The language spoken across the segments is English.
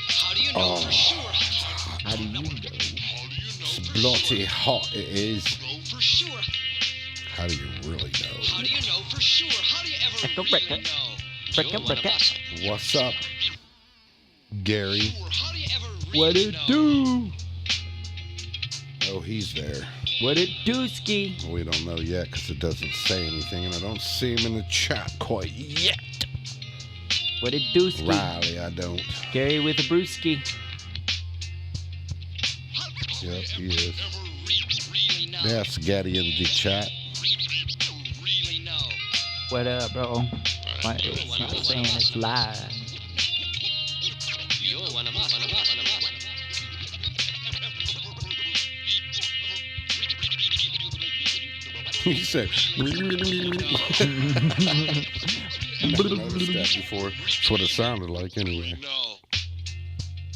How do you know for sure? How do you know? It's bloody hot it is. For sure. How do you really know? How do you know for sure? How do you ever Break really it. know? Break You're it, one break of it. us. What's up, Gary? How do you ever really What it know? do? Oh, he's there. What it do, ski? We don't know yet because it doesn't say anything, and I don't see him in the chat quite yet. What it do, ski? Riley, I don't. Gary with a brewski. Yep, he is. Really know. That's Gaddy in the chat. Really know. What up, bro? Why it's not saying it's live. You're one of us. He said. I never noticed that before. That's what it sounded like, anyway.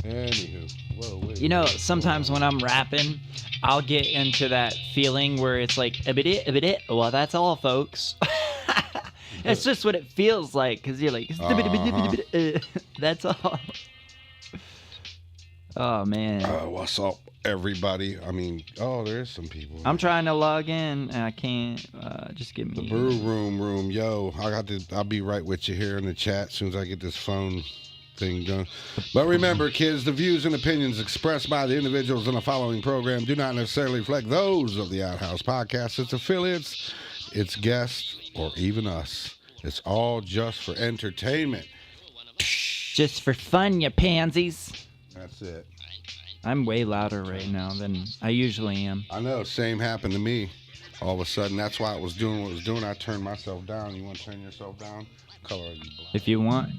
Anywho, whoa, wait. You know, sometimes when I'm rapping, I'll get into that feeling where it's like, a bit. Well, that's all, folks. It's just what it feels like, because you're like, that's all. Oh, man. What's up, everybody? I mean, there's some people. I'm trying to log in, and I can't. Just give me The brew room. Yo, I'll be right with you here in the chat as soon as I get this phone thing done. But remember, kids, the views and opinions expressed by the individuals in the following program do not necessarily reflect those of the Outhouse podcast, its affiliates, its guests, or even us. It's all just for entertainment. Just for fun, you pansies. That's it. I'm way louder right now than I usually am. I know, same happened to me. All of a sudden, that's why I was doing what I was doing. I turned myself down. You want to turn yourself down? Color are you black? If you want,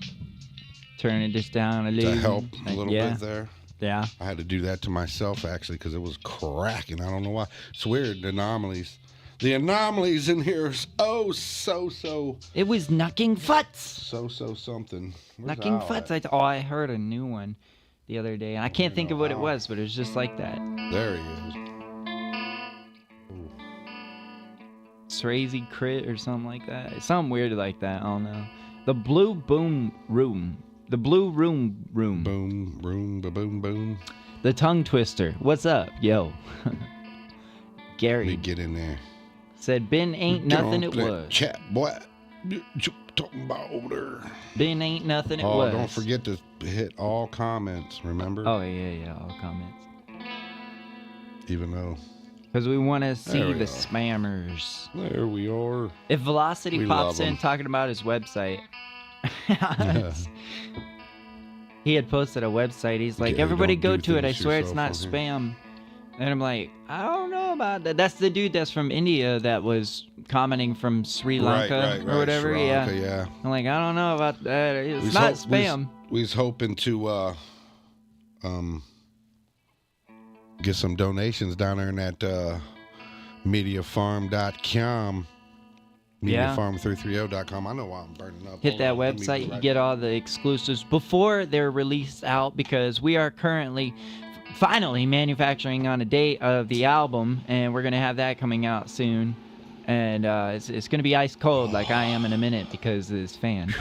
turn it just down a little. To help a little yeah. bit there. Yeah. I had to do that to myself, actually, because it was cracking. I don't know why. It's weird, the anomalies. The anomalies in here is so. It was knocking futs. So something. Where's Knocking Al futs. at? I heard a new one the other day, and I can't think of what it was, but it was just like that. There he is. Ooh. Crazy crit or something like that. Something weird like that. I don't know. The Blue Boom Room. The Blue Room. Boom, room, boom, boom. The Tongue Twister. What's up, yo? Gary. Let me get in there. Said Ben ain't nothing it Get on that was. Chat, boy. You talking about over there. Ben ain't nothing it Oh, was. don't forget to hit all comments, remember? Oh, yeah, all comments. Even though. Because we want to see There we the are. spammers. There we are. If Velocity We pops love in him. talking about his website, he had posted a website. He's like, Yeah, everybody don't go do to it. I things swear it's yourself not on spam. And I'm like, I don't know about that. That's the dude that's from India that was commenting from Sri Lanka right, or whatever. Sri Lanka, yeah. yeah. I'm like, I don't know about that. It's We's not hope- spam. We's hoping to get some donations down there in that mediafarm.com. Yeah. Mediafarm330.com. I know why I'm burning up. Hit Hold that on, give me website. the You right- get all the exclusives before they're released out, because we are currently finally manufacturing on a date of the album, and we're going to have that coming out soon. And it's going to be ice cold like I am in a minute because of this fan.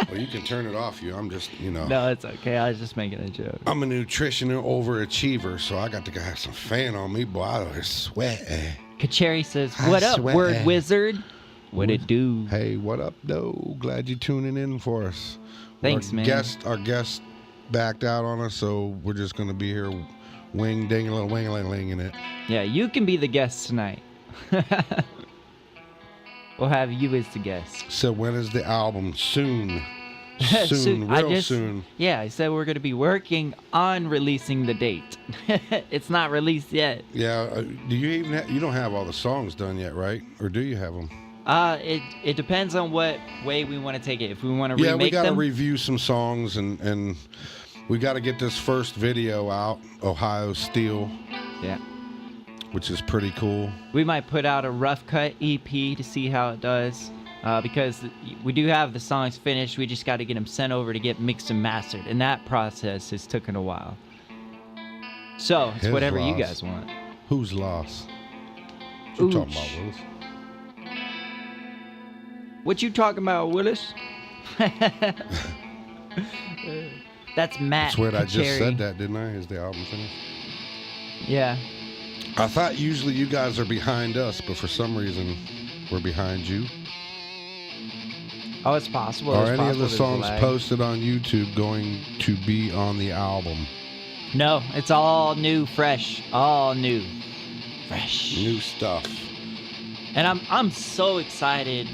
Well, you can turn it off, I'm just, No, it's okay. I was just making a joke. I'm a nutritional overachiever, so I got to have some fan on me, boy. I was sweating. Kacheri says, I what up, swear. word wizard? What it do? Hey, what up, though? Glad you tuning in for us. Thanks, man. Our guest backed out on us, so we're just going to be here wing-ding-a-little-wing-a-ling-ling in it. Yeah, you can be the guest tonight. We'll have you as the guest. So when is the album? Soon. Soon. Real soon. Yeah, I said we're going to be working on releasing the date. It's not released yet. Yeah, do you even you don't have all the songs done yet, right? Or do you have them? It depends on what way we want to take it. If we want to Yeah, remake we got to them, review some songs, and we got to get this first video out, Ohio Steel, yeah, which is pretty cool. we might put out a rough cut EP to see how it does. Because we do have the songs finished, we just got to get them sent over to get mixed and mastered, and that process has taken a while. So it's His whatever you loss. guys want. Who's lost? What you talking Ooch. about, Willis? What you talking about, Willis? That's Matt. That's weird. I just Cherry. said that, didn't I? Is the album finished? Yeah. I thought usually you guys are behind us, but for some reason we're behind you. Oh, it's possible. Are It's any of the possible there's a songs lag. posted on YouTube going to be on the album? No, it's all new, fresh, all new, fresh. New stuff. And I'm so excited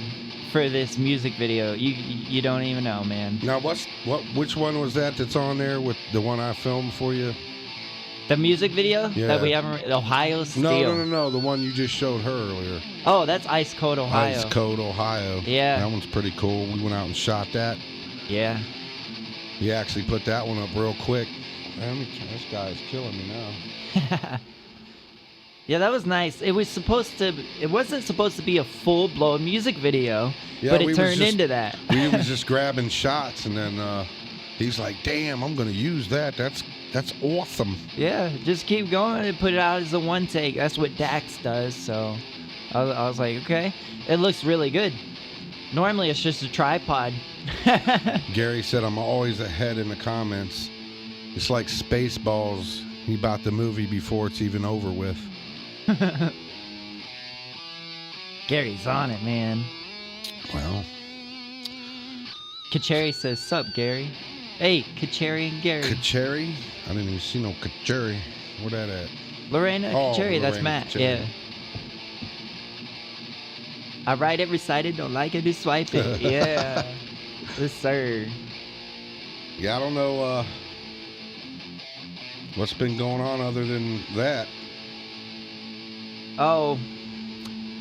for this music video. You don't even know, man. Now, which one was that's on there with the one I filmed for you? The music video Yeah. that we haven't. Ohio Steel. No. The one you just showed her earlier. Oh, that's Ice Cold Ohio. Ice Code, Ohio. Yeah. That one's pretty cool. We went out and shot that. Yeah. We actually put that one up real quick. Man, this guy's killing me now. Yeah, that was nice. It wasn't supposed to be a full-blown music video, Yeah, but we it was turned just- into that. We was just grabbing shots, and then he's like, "Damn, I'm gonna use that. That's awesome." Yeah, just keep going and put it out as a one take. That's what Dax does. So I was like, okay, it looks really good. Normally it's just a tripod. Gary said, "I'm always ahead in the comments. It's like Spaceballs. He bought the movie before it's even over with." Gary's on it, man. Well, Kacheri says, "Sup, Gary?" Hey, Kacheri and Gary. Kacheri? I didn't even see no Kacheri. Where that at? Lorena Oh, Kacheri, that's Lorena Matt. Kacheri. Yeah. I write it, recite it, don't like it, just swipe it. Yeah. Yes, sir. Yeah, I don't know what's been going on other than that. Oh,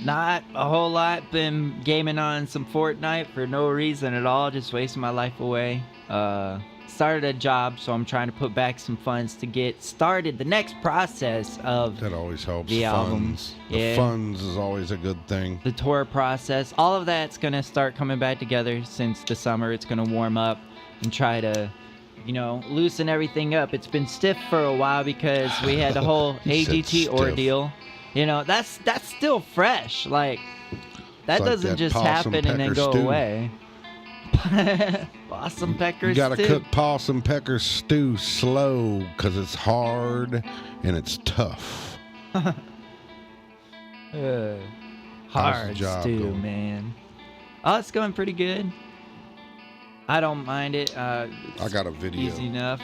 not a whole lot. Been gaming on some Fortnite for no reason at all, just wasting my life away. Started a job, so I'm trying to put back some funds to get started the next process of That always helps. the album. Funds. Yeah. The funds is always a good thing. The tour process. All of that's going to start coming back together since the summer. It's going to warm up and try to, loosen everything up. It's been stiff for a while because we had the whole He said AGT stiff. ordeal. That's still fresh. Like, that It's like doesn't that just possum happen and then pecker go stew. away. Possum pecker You gotta stew. cook possum pecker stew slow because it's hard and it's tough. Hard job stew, going? man. Oh, it's going pretty good. I don't mind it. I got a video Easy enough.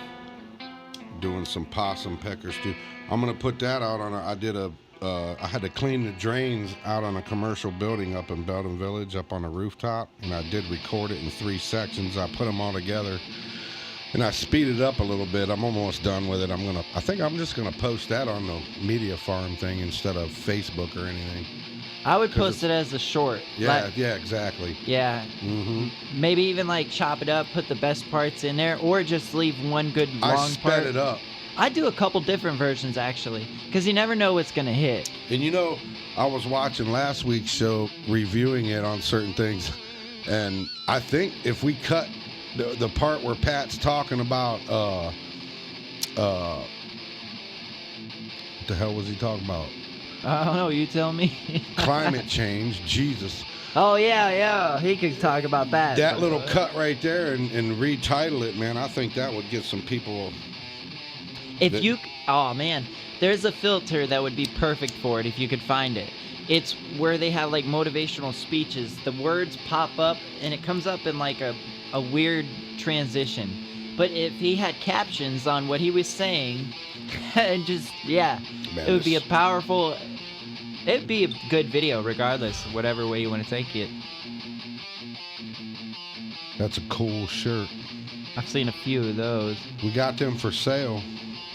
doing some possum pecker stew. I'm gonna put that out on. I had to clean the drains out on a commercial building up in Belden Village, up on a rooftop, and I did record it in 3 sections. I put them all together, and I speeded up a little bit. I'm almost done with it. I think I'm just gonna post that on the Media Farm thing instead of Facebook or anything. I would 'Cause post it as a short. Yeah, Like, yeah, exactly. yeah. hmm Maybe even like chop it up, put the best parts in there, or just leave one good long I part. sped it up. I do a couple different versions actually, because you never know what's gonna hit. And I was watching last week's show, reviewing it on certain things, and I think if we cut the part where Pat's talking about what the hell was he talking about? I don't know. You tell me. Climate change, Jesus. Oh yeah. He could talk about that. That little cut right there and retitle it, man, I think that would get some people. Oh man, there's a filter that would be perfect for it if you could find it. It's where they have like motivational speeches. The words pop up and it comes up in like a weird transition. But if he had captions on what he was saying, and just Man, it would be it'd be a good video regardless, whatever way you want to take it. That's a cool shirt. I've seen a few of those. We got them for sale.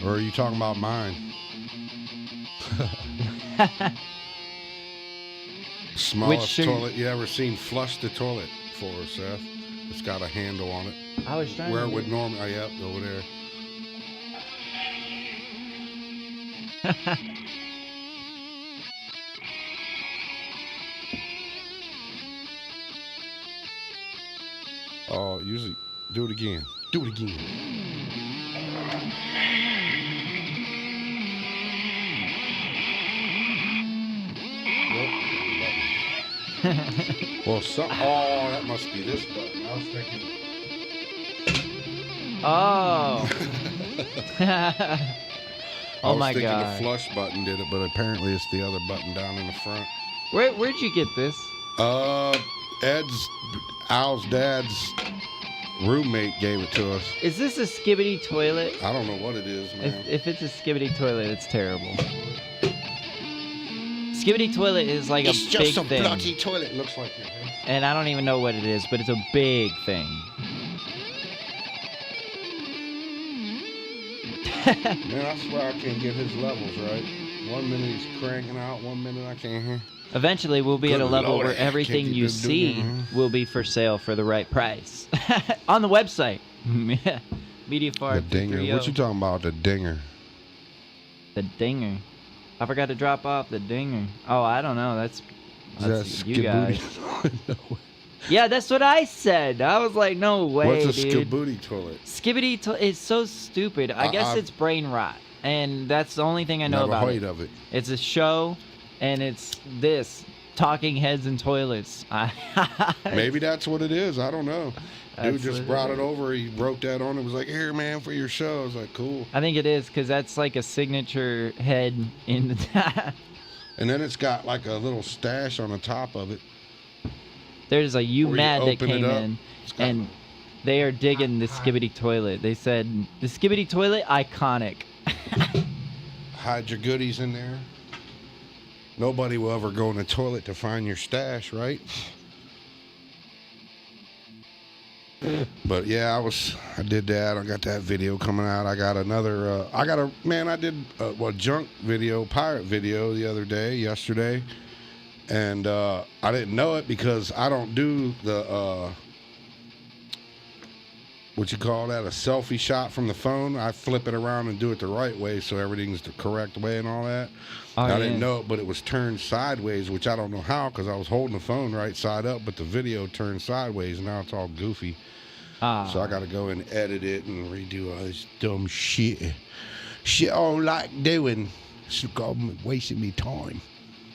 Or are you talking about mine? Smallest shirt? toilet you ever seen flush the toilet for, Seth. It's got a handle on it. I was trying Where to it would normally, yep, over there. Oh, usually, do it again. Do it again. Well, oh, that must be this button. I was thinking. Oh. Oh my I was thinking God. the flush button did it, but apparently it's the other button down in the front. Where'd you get this? Al's dad's roommate gave it to us. Is this a skibbity toilet? I don't know what it is, man. If it's a skibbity toilet, it's terrible. Skibbity toilet is like It's a just big a thing. bloody toilet. Looks like your head. And I don't even know what it is, but it's a big thing. Man, I swear I can't get his levels right. 1 minute he's cranking out, 1 minute I can't hear. Eventually, we'll be at a Good level Lord, where I everything can't you keep doing see that. will be for sale for the right price. On the website. The MediaFart dinger. What you talking about, the dinger? The dinger. I forgot to drop off the dinger. Oh, I don't know. That's Is that you guys. skibooty? Yeah, that's what I said. I was like, no way, What's a dude. skibooty toilet? Skibbity it's so stupid. I guess it's brain rot, and that's the only thing I know Never about heard it. of it. It's a show, and it's this talking heads and toilets. Maybe that's what it is. I don't know. Dude That's just what brought it it is. over. He wrote that on it. Was like, here, man, for your show. I was like, cool. I think it is because that's like a signature head in the. And then it's got like a little stash on the top of it. There's a Where you UMAD that open it came up. in, It's got- and they are digging the skibbity toilet. They said the skibbity toilet iconic. Hide your goodies in there. Nobody will ever go in the toilet to find your stash, right? But yeah, I did that. I got that video coming out. I got another. I did a junk video, pirate video yesterday, and I didn't know it because I don't do the what you call that, a selfie shot from the phone. I flip it around and do it the right way so everything's the correct way and all that. Oh, I yeah. didn't know it, but it was turned sideways, which I don't know how because I was holding the phone right side up, but the video turned sideways and now it's all goofy. Ah. So I got to go and edit it and redo all this dumb shit. Shit I don't like doing. It's wasting me time.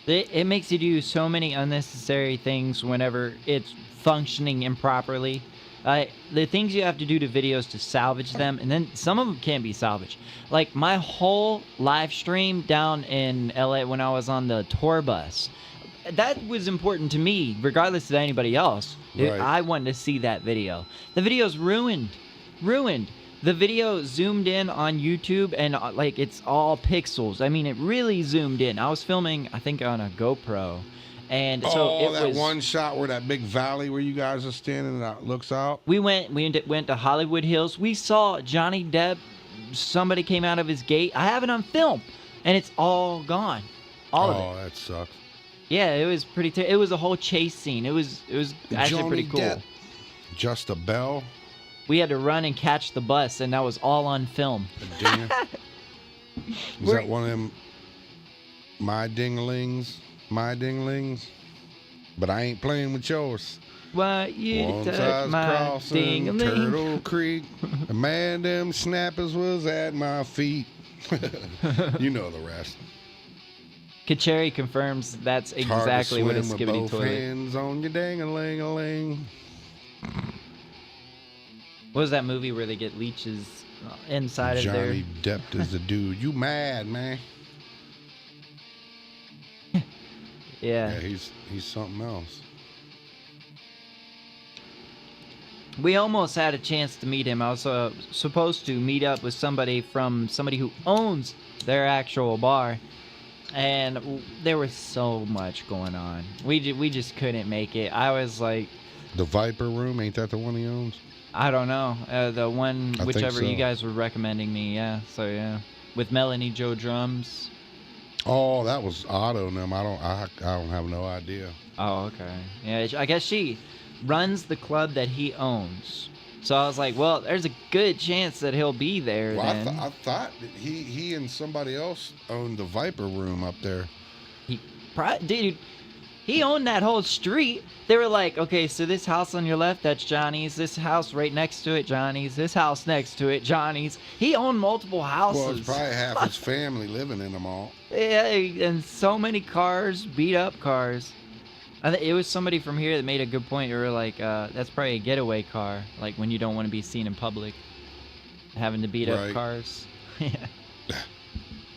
It makes you do so many unnecessary things whenever it's functioning improperly. The things you have to do to videos to salvage them, and then some of them can't be salvaged. Like my whole live stream down in LA when I was on the tour bus, that was important to me, regardless of anybody else. Right. I wanted to see that video. The video's ruined. The video zoomed in on YouTube, and like it's all pixels. I mean, it really zoomed in. I was filming, I think, on a GoPro. And so it that was, one shot where that big valley where you guys are standing that looks out. we went to Hollywood Hills. We saw Johnny Depp. Somebody came out of his gate. I have it on film, and it's all gone, all of it. Oh, that sucks. Yeah, it was pretty. It was a whole chase scene. It was actually Johnny pretty cool. Depp. Just a bell. We had to run and catch the bus, and that was all on film. A dinger. Is that one of them my dinglings? But I ain't playing with yours. Why you One touch side's my crossing ding-a-ling? Turtle Creek. A man, them snappers was at my feet. You know the rest. Kacheri confirms that's It's hard to exactly what a swim with skibbity both toilet. hands on your ding-a-ling-a-ling. What was that movie where they get leeches inside of their? Johnny Depp is the dude. You mad, man? Yeah. Yeah, he's something else. We almost had a chance to meet him. I was supposed to meet up with somebody who owns their actual bar, and there was so much going on. We just couldn't make it. I was like, The Viper Room, ain't that the one he owns? I don't know, the one I think whichever you so. guys were recommending me. Yeah, so yeah, with Melanie Joe drums. Oh, that was Otto and them. I don't have no idea. Oh, okay. Yeah, I guess she runs the club that he owns. So I was like, well, there's a good chance that he'll be there Well, then. I thought that he and somebody else owned the Viper Room up there. Dude, he owned that whole street. They were like, okay, so this house on your left, that's Johnny's. This house right next to it, Johnny's. This house next to it, Johnny's. He owned multiple houses. Well, it's probably half his family living in them all. Yeah, and so many cars, beat up cars. It was somebody from here that made a good point. They were like, that's probably a getaway car, like when you don't want to be seen in public, having to beat up Right. cars. Yeah.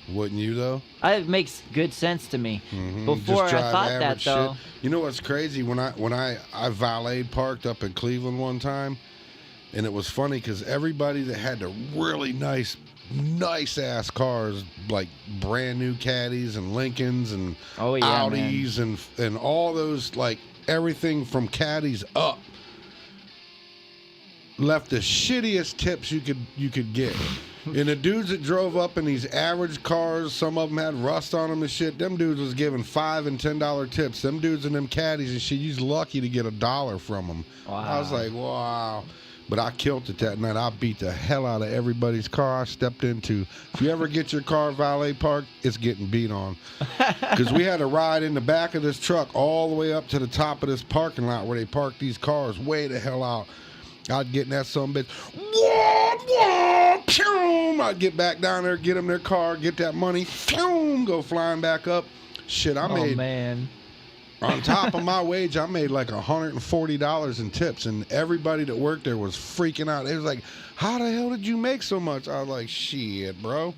Wouldn't you though? It makes good sense to me. Mhm. Before Just I drive thought that average though. shit. You know what's crazy? When I valet parked up in Cleveland one time, and it was funny because everybody that had the really nice ass cars, like brand new Caddies and Lincolns and Oh yeah, Audis and all those, like everything from Caddies up, left the shittiest tips you could get. And the dudes that drove up in these average cars, some of them had rust on them and shit. Them dudes was giving $5 and $10 tips. Them dudes in them Caddies and shit, you's lucky to get $1 from them. Wow. I was like, wow. But I killed it that night. I beat the hell out of everybody's car I stepped into. If you ever get your car valet parked, it's getting beat on. Because we had to ride in the back of this truck all the way up to the top of this parking lot where they park these cars way the hell out. I'd get in that sumbitch. I'd get back down there, get them their car, get that money, go flying back up. Shit, I made, man. on top of my wage, I made like $140 in tips, and everybody that worked there was freaking out. They was like, how the hell did you make so much? I was like, shit, bro.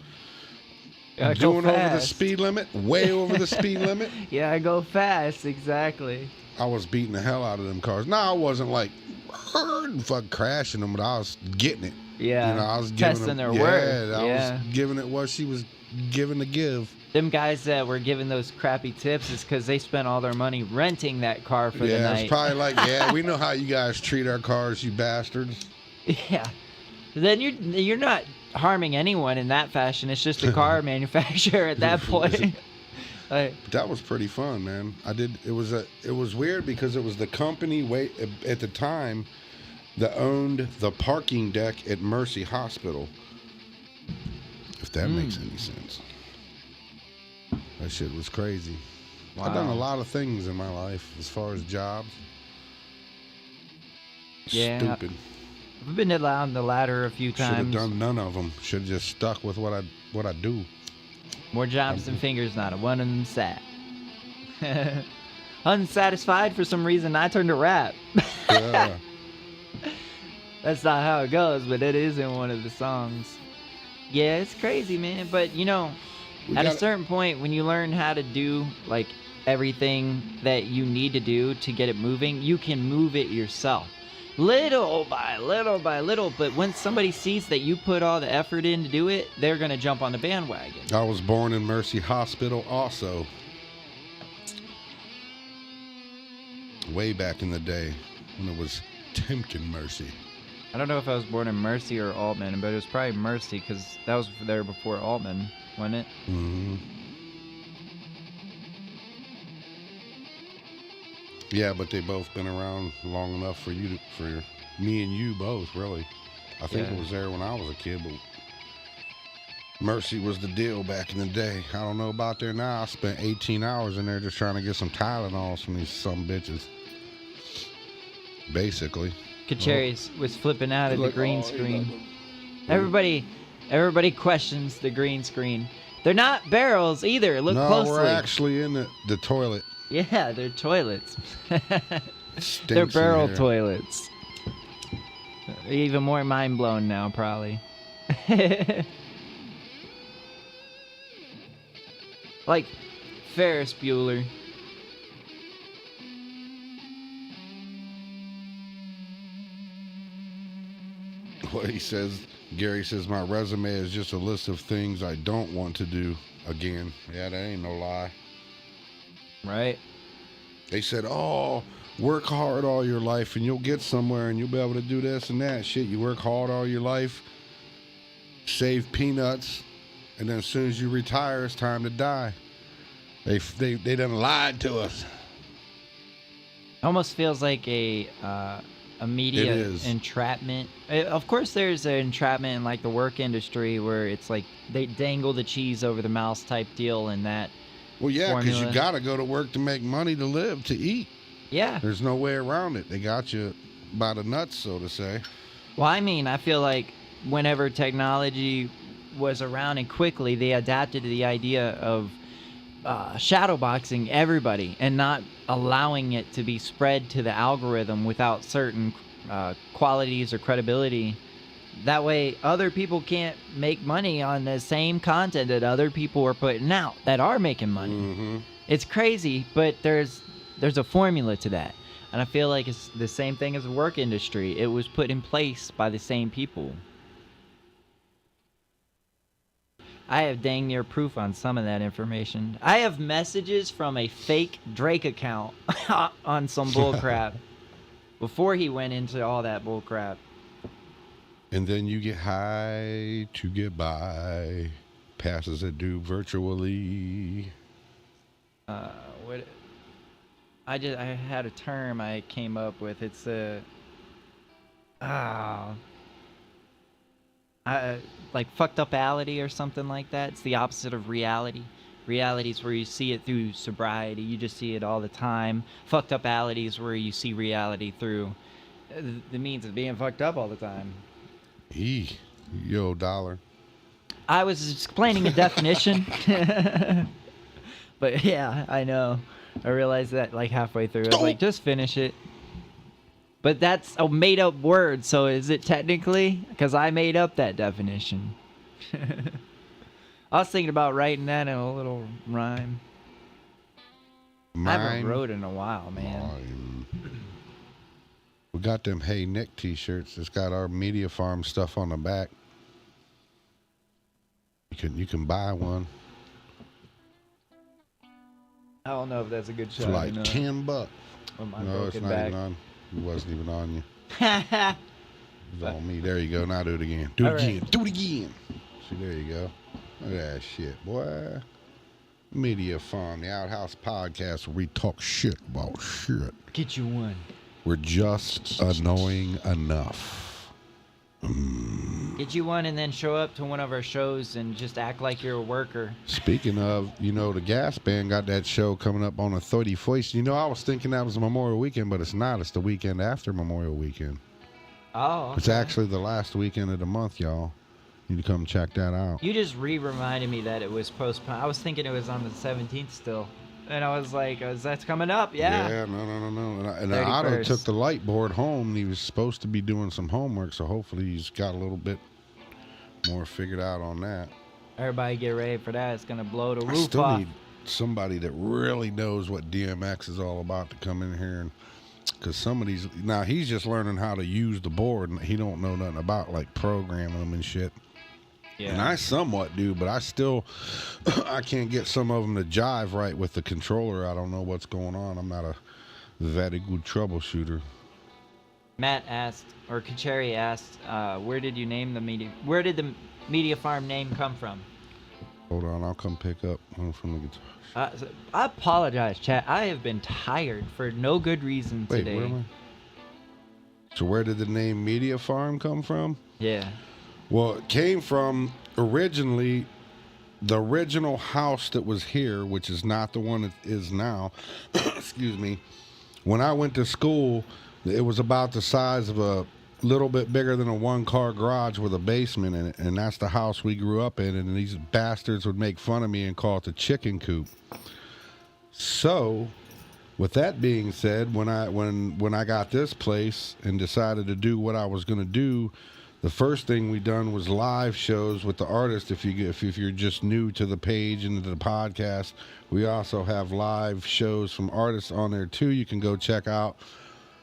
Doing over the speed limit, way over the speed limit. Yeah, I go fast, exactly. I was beating the hell out of them cars. No, I wasn't like fuck crashing them, but I was getting it. Yeah, You know, I was giving testing them, their yeah, worth. I Yeah. was giving it what she was giving to give. Them guys that were giving those crappy tips is because they spent all their money renting that car for the Yeah, night. it's probably like, yeah, we know how you guys treat our cars, you bastards. Yeah. Then you're not harming anyone in that fashion. It's just a car manufacturer at that point. Like, But that was pretty fun, man. It was weird because it was the company at the time that owned the parking deck at Mercy Hospital. If that makes any sense. That shit was crazy. Wow. I've done a lot of things in my life as far as jobs. Yeah. Stupid. I've been down the ladder a few Should have times. done none of them. Should have just stuck with what I do. More jobs than fingers, not a one of them sat. Unsatisfied for some reason, I turned to rap. Yeah. That's not how it goes, but it is in one of the songs. Yeah, it's crazy, man. But you know, at a certain point, when you learn how to do like everything that you need to do to get it moving, you can move it yourself. Little by little by little, but when somebody sees that you put all the effort in to do it, they're gonna jump on the bandwagon. I was born in Mercy Hospital also. Way back in the day when it was Timken Mercy. I don't know if I was born in Mercy or Altman, but it was probably Mercy because that was there before Altman, wasn't it? Mm-hmm. Yeah, but they both been around long enough for me and you both, really. I think Yeah. it was there when I was a kid, but Mercy was the deal back in the day. I don't know about there now. I spent 18 hours in there just trying to get some Tylenols from these some bitches. Basically. Kacheris was flipping out at the Like, green oh, screen. Everybody questions the green screen. They're not barrels either. Look no, closely. we're actually in the toilet. Yeah, they're toilets. Stinks They're in barrel here. toilets. Even more mind blown now, probably. Like Ferris Bueller. What he says, Gary says, my resume is just a list of things I don't want to do again. Yeah, that ain't no lie. Right? They said, oh, work hard all your life and you'll get somewhere and you'll be able to do this and that. Shit, you work hard all your life, save peanuts, and then as soon as you retire, it's time to die. They done lied to us. Almost feels like a media It is. entrapment. Of course, there's an entrapment in like the work industry where it's like they dangle the cheese over the mouse type deal and that. Well, yeah, because you formula. got to go to work to make money to live, to eat. Yeah. There's no way around it. They got you by the nuts, so to say. Well, I mean, I feel like whenever technology was around and quickly, they adapted to the idea of shadowboxing everybody and not allowing it to be spread to the algorithm without certain qualities or credibility. That way, other people can't make money on the same content that other people are putting out that are making money. Mm-hmm. It's crazy, but there's a formula to that. And I feel like it's the same thing as the work industry. It was put in place by the same people. I have dang near proof on some of that information. I have messages from a fake Drake account on some bullcrap before he went into all that bullcrap. And then you get high to get by, passes it due virtually. What? I had a term I came up with. It's like fucked up-ality or something like that. It's the opposite of reality. Reality is where you see it through sobriety. You just see it all the time. Fucked up-ality is where you see reality through the means of being fucked up all the time. Yo, dollar. I was explaining a definition. But yeah, I know. I realized that like halfway through. I was like, just finish it. But that's a made-up word, so is it technically? Because I made up that definition. I was thinking about writing that in a little rhyme. I haven't wrote in a while, man. We got them Hey Nick t-shirts. It's got our Media Farm stuff on the back. You can buy one. I don't know if that's a good shot. For like $10. No, it's not even on. It wasn't even on you. It was on me. There you go. Now do it again. Do it again. Do it again. See, there you go. Look at that shit, boy. Media Farm, the Outhouse podcast where we talk shit about shit. Get you one. We're just annoying enough. Get you one and then show up to one of our shows and just act like you're a worker. Speaking of, the Gas Band got that show coming up on the 31st. I was thinking that was Memorial Weekend, but it's not. It's the weekend after Memorial Weekend. Oh, okay. It's actually the last weekend of the month, y'all. You need to come check that out. You just reminded me that it was postponed. I was thinking it was on the 17th still. And I was like, that's coming up, yeah. Yeah, no. And Otto took the light board home, and he was supposed to be doing some homework, so hopefully he's got a little bit more figured out on that. Everybody get ready for that. It's going to blow the roof off. I still need somebody that really knows what DMX is all about to come in here. Because some of these, now he's just learning how to use the board, and he don't know nothing about, like, programming them and shit. Yeah. And I somewhat do, but I can't get some of them to jive right with the controller. I don't know what's going on. I'm not a very good troubleshooter. Matt asked, or Kacheri asked, where did you name the media? Where did the Media Farm name come from? Hold on, I'll come pick up one from the guitar. I apologize, chat. I have been tired for no good reason today. Wait, where am I? So where did the name Media Farm come from? Yeah. Well, it came from originally the original house that was here, which is not the one it is now. Excuse me. When I went to school, it was about the size of a little bit bigger than a one-car garage with a basement in it, and that's the house we grew up in, and these bastards would make fun of me and call it the chicken coop. So, with that being said, when I got this place and decided to do what I was going to do, the first thing we done was live shows with the artist. If you're just new to the page and to the podcast, we also have live shows from artists on there too. You can go check out.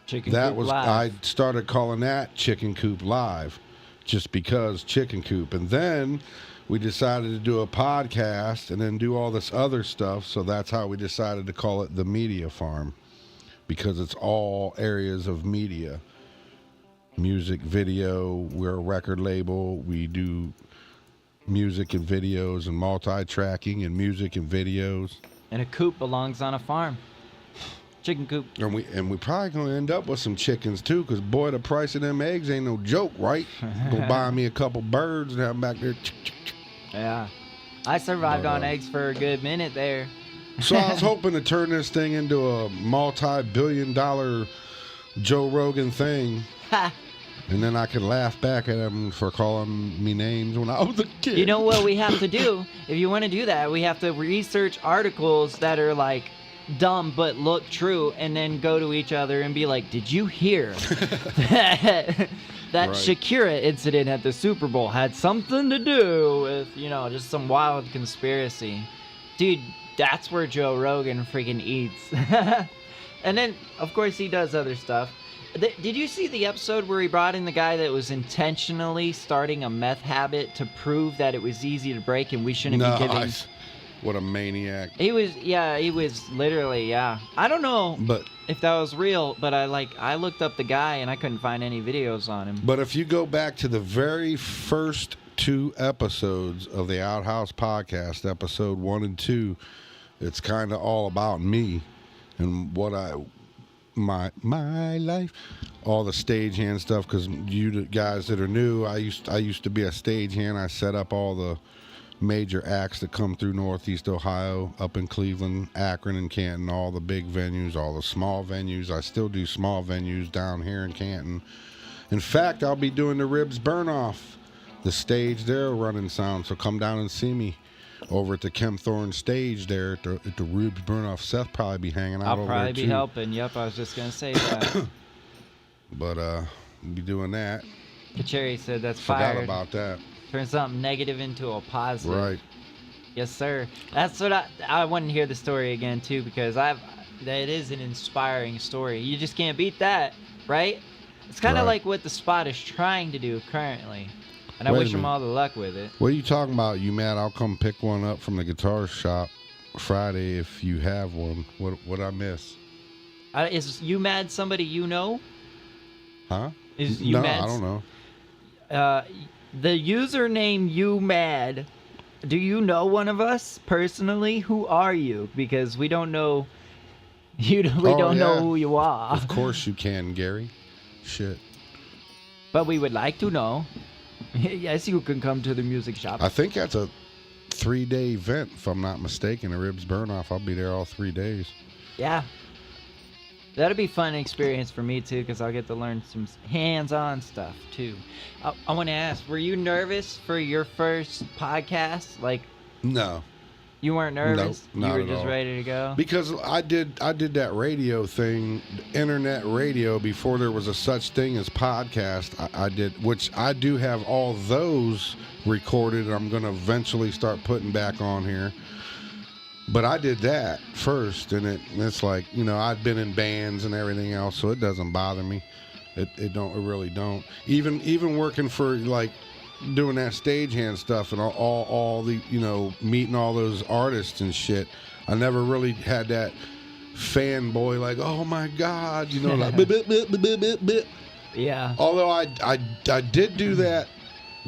Chicken Coop Live. I started calling that Chicken Coop Live, just because Chicken Coop. And then we decided to do a podcast and then do all this other stuff. So that's how we decided to call it the Media Farm, because it's all areas of media. Music, video, we're a record label. We do music and videos and multi-tracking and music and videos. And a coop belongs on a farm. Chicken coop. And we probably gonna end up with some chickens too, because boy, the price of them eggs ain't no joke, right? Go buy me a couple birds and have them back there. Yeah. I survived on eggs for a good minute there. So I was hoping to turn this thing into a multi-billion-dollar Joe Rogan thing. And then I could laugh back at them for calling me names when I was a kid. You know what we have to do? If you want to do that, we have to research articles that are like dumb but look true, and then go to each other and be like, did you hear that Right. Shakira incident at the Super Bowl had something to do with, just some wild conspiracy? Dude, that's where Joe Rogan freaking eats. And then, of course, he does other stuff. Did you see the episode where he brought in the guy that was intentionally starting a meth habit to prove that it was easy to break and we shouldn't be giving... What a maniac. He was literally, yeah. I don't know if that was real, but I looked up the guy and I couldn't find any videos on him. But if you go back to the very first 2 episodes of the Outhouse podcast, episode 1 and 2, it's kind of all about me and what my life, all the stagehand stuff. Because you guys that are new, I used to be a stagehand. I set up all the major acts that come through Northeast Ohio, up in Cleveland, Akron, and Canton, all the big venues, all the small venues. I still do small venues down here in Canton. In fact, I'll be doing the Ribs Burnoff, the stage there, running sound. So come down and see me over at the Kem Thorne stage there at the Ribs Burnoff. Seth probably be hanging out over there I'll probably be too. helping. Yep, I was just gonna say that. But we'll be doing that. Kacheri said that's Forgot fired. about that. Turn something negative into a positive. Right. Yes, sir. That's what I want to hear the story again too, because that is an inspiring story. You just can't beat that, right? It's kind of Right. like what the Spot is trying to do currently, and I Wait a wish them minute. all the luck with it. What are you talking about? You mad? I'll come pick one up from the guitar shop Friday if you have one. What I miss? Is you mad somebody you know? Huh? Is you No, mad? I don't know. The username you mad. Do you know one of us personally? Who are you? Because we don't know. We don't know yeah. who you are. Of course you can, Gary. Shit. But we would like to know. Yes, you can come to the music shop. I think that's a 3-day event, if I'm not mistaken. A Ribs Burnoff. I'll be there all 3 days. Yeah. That'll be a fun experience for me too, because I'll get to learn some hands-on stuff too. I want to ask, were you nervous for your first podcast? Like, No. you weren't nervous? Nope, not you were at just all. ready to go? Because I did that radio thing, internet radio, before there was a such thing as podcast. I did, which I do have all those recorded. I'm going to eventually start putting back on here. But I did that first, and it's like, I've been in bands and everything else, so it doesn't bother me. It really don't. Even working for, like, doing that stagehand stuff and all the, meeting all those artists and shit, I never really had that fanboy, like, oh my God, like, bit, bit, bit, bit, bit, bit. Yeah. Although I did do that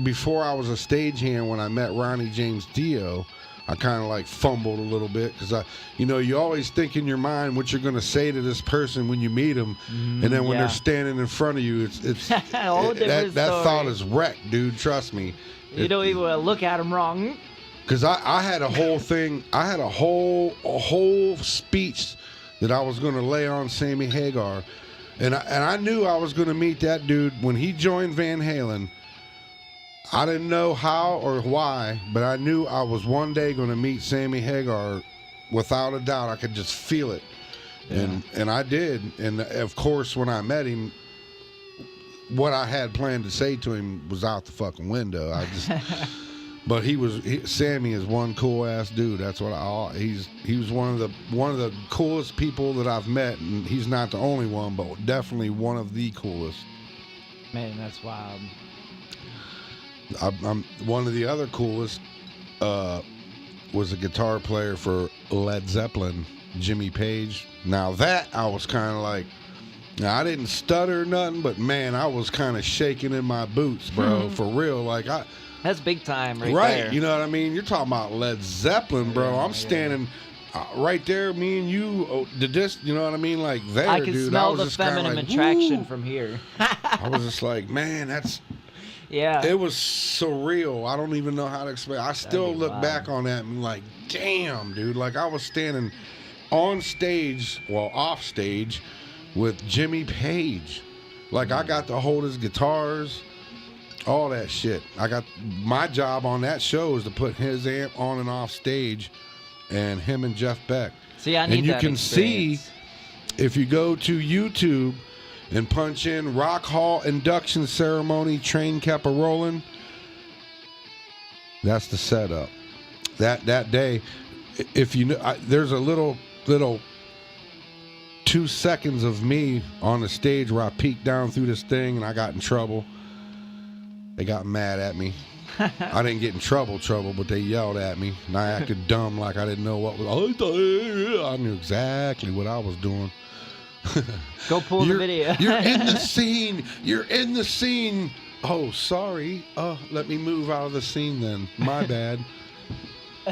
before I was a stagehand. When I met Ronnie James Dio, I kind of like fumbled a little bit because you always think in your mind what you're going to say to this person when you meet them, and then when yeah. they're standing in front of you, it's Whole different that story. thought is wrecked, dude. Trust me. You don't even want to look at them wrong. Because I had a whole thing, I had a whole speech that I was going to lay on Sammy Hagar, and I knew I was going to meet that dude when he joined Van Halen. I didn't know how or why, but I knew I was one day going to meet Sammy Hagar. Without a doubt, I could just feel it, and I did. And of course, when I met him, what I had planned to say to him was out the fucking window. But Sammy is one cool ass dude. That's what he was one of the coolest people that I've met, and he's not the only one, but definitely one of the coolest. Man, that's wild. I'm one of the other coolest was a guitar player for Led Zeppelin, Jimmy Page. Now that I was kind of like, I didn't stutter or nothing, but man, I was kind of shaking in my boots, bro, for real. Like That's big time right there. You know what I mean? You're talking about Led Zeppelin, bro. I'm standing right there, me and you, you know what I mean? Like there, I can dude. smell I was the just kinda feminine like, attraction woo. from here. I was just like, man, Yeah. it was surreal. I don't even know how to explain. I still look back on that and like, damn, dude. Like I was standing on stage, off stage, with Jimmy Page. Like, I got to hold his guitars, all that shit. My job on that show is to put his amp on and off stage, and him and Jeff Beck. See, I need And you that can experience. see, if you go to YouTube and punch in Rock Hall induction ceremony, train kept a rolling, that's the setup. That day, if you know, there's a little 2 seconds of me on the stage where I peeked down through this thing and I got in trouble. They got mad at me. I didn't get in trouble, but they yelled at me, and I acted dumb like I didn't know what was. I knew exactly what I was doing. Go pull the video. You're in the scene. You're in the scene. Oh, sorry. Let me move out of the scene then. My bad.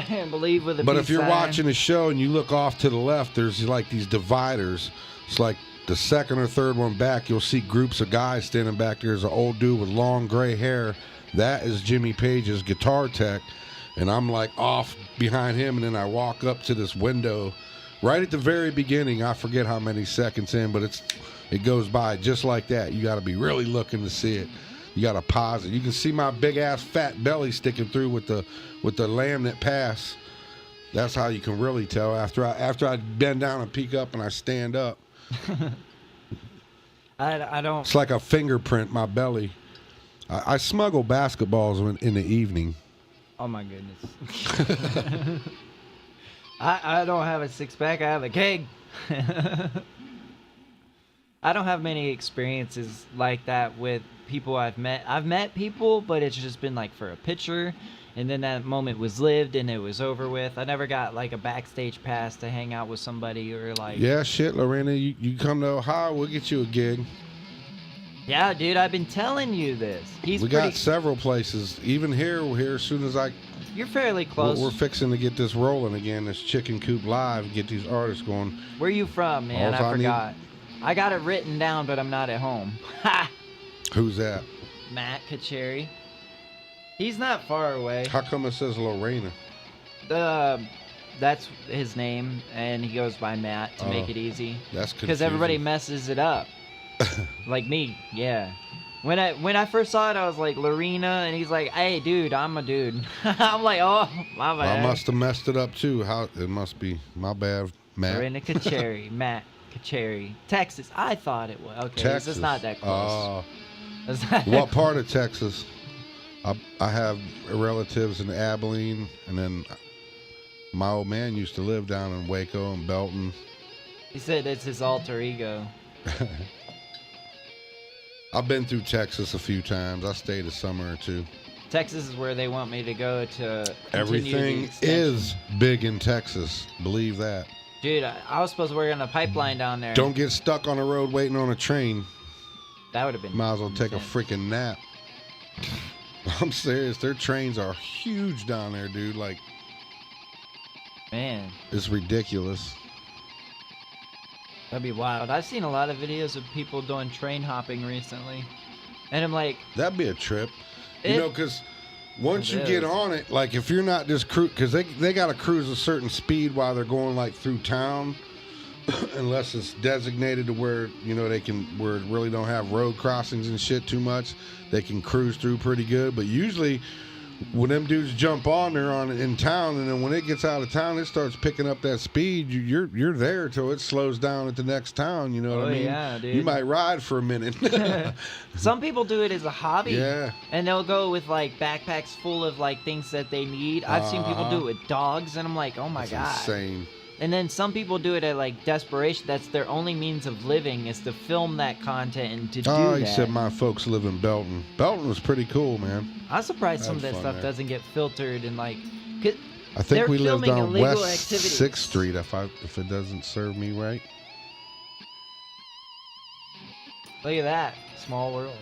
And believe with a But peace if you're sign. watching a show and you look off to the left, there's like these dividers. It's like the second or third one back, you'll see groups of guys standing back there. There's an old dude with long gray hair. That is Jimmy Page's guitar tech. And I'm like off behind him, and then I walk up to this window right at the very beginning. I forget how many seconds in, but it goes by just like that. You got to be really looking to see it. You got to pause it. You can see my big ass fat belly sticking through with the laminate pass. That's how you can really tell after I bend down and peek up and I stand up. I don't. It's like a fingerprint, my belly. I smuggle basketballs in the evening. Oh my goodness. I don't have a 6-pack. I have a keg. I don't have many experiences like that with people I've met. I've met people, but it's just been like for a picture, and then that moment was lived and it was over with. I never got like a backstage pass to hang out with somebody or like. Yeah, shit, Lorena, you come to Ohio, we'll get you a gig. Yeah, dude, I've been telling you this. We got several places, even here as soon as You're fairly close. we're fixing to get this rolling again, this Chicken Coop Live, get these artists going. Where you from, man? I forgot. I got it written down, but I'm not at home. Ha! Who's that? Matt Kacheri. He's not far away. How come it says Lorena? That's his name, and he goes by Matt to make it easy. That's because everybody messes it up. Like me, yeah. When I first saw it, I was like Lorena, and he's like, "Hey, dude, I'm a dude." I'm like, "Oh, my bad." Well, I must have messed it up too. It must be my bad, Matt. Lorena Kacheri, Matt Kacheri, Texas. I thought it was okay. Texas. It's not that close. What part of Texas? I have relatives in Abilene, and then my old man used to live down in Waco and Belton. He said it's his alter ego. I've been through Texas a few times. I stayed a summer or two. Texas is where they want me to go to. Everything is big in Texas. Believe that. Dude, I was supposed to work on a pipeline down there. Don't get stuck on the road waiting on a train. That would have been. Might as well take a freaking nap. I'm serious. Their trains are huge down there, dude. Like, man, it's ridiculous. That'd be wild. I've seen a lot of videos of people doing train hopping recently, and I'm like, that'd be a trip. You know, because once you is. get on it, like if you're not just because they got to cruise a certain speed while they're going like through town, unless it's designated to where where it really don't have road crossings and shit too much. They can cruise through pretty good, but usually when them dudes jump on, they're in town, and then when it gets out of town, it starts picking up that speed. You're there till it slows down at the next town. You know what I mean? Yeah, dude. You might ride for a minute. Some people do it as a hobby. Yeah. And they'll go with like backpacks full of like things that they need. I've seen people do it with dogs, and I'm like, oh my god. Insane. And then some people do it at like desperation. That's their only means of living is to film that content and to do that. Oh, you said my folks live in Belton. Belton was pretty cool, man. I'm surprised some of that fun stuff there. doesn't get filtered and like. I think we lived on West activities. 6th Street, if it doesn't serve me right. Look at that. Small world.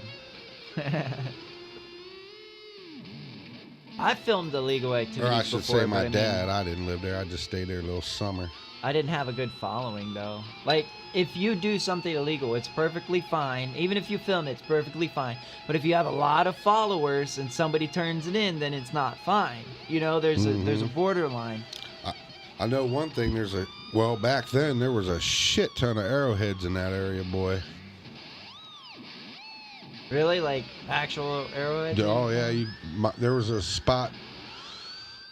I filmed illegal activities Or I should before, say my but dad. I didn't live there. I just stayed there a little summer. I didn't have a good following, though. Like, if you do something illegal, it's perfectly fine. Even if you film it, it's perfectly fine. But if you have a lot of followers and somebody turns it in, then it's not fine. You know, there's a borderline. I know one thing. Back then there was a shit ton of arrowheads in that area, boy. Really? Like actual arrowhead? Oh yeah, there was a spot.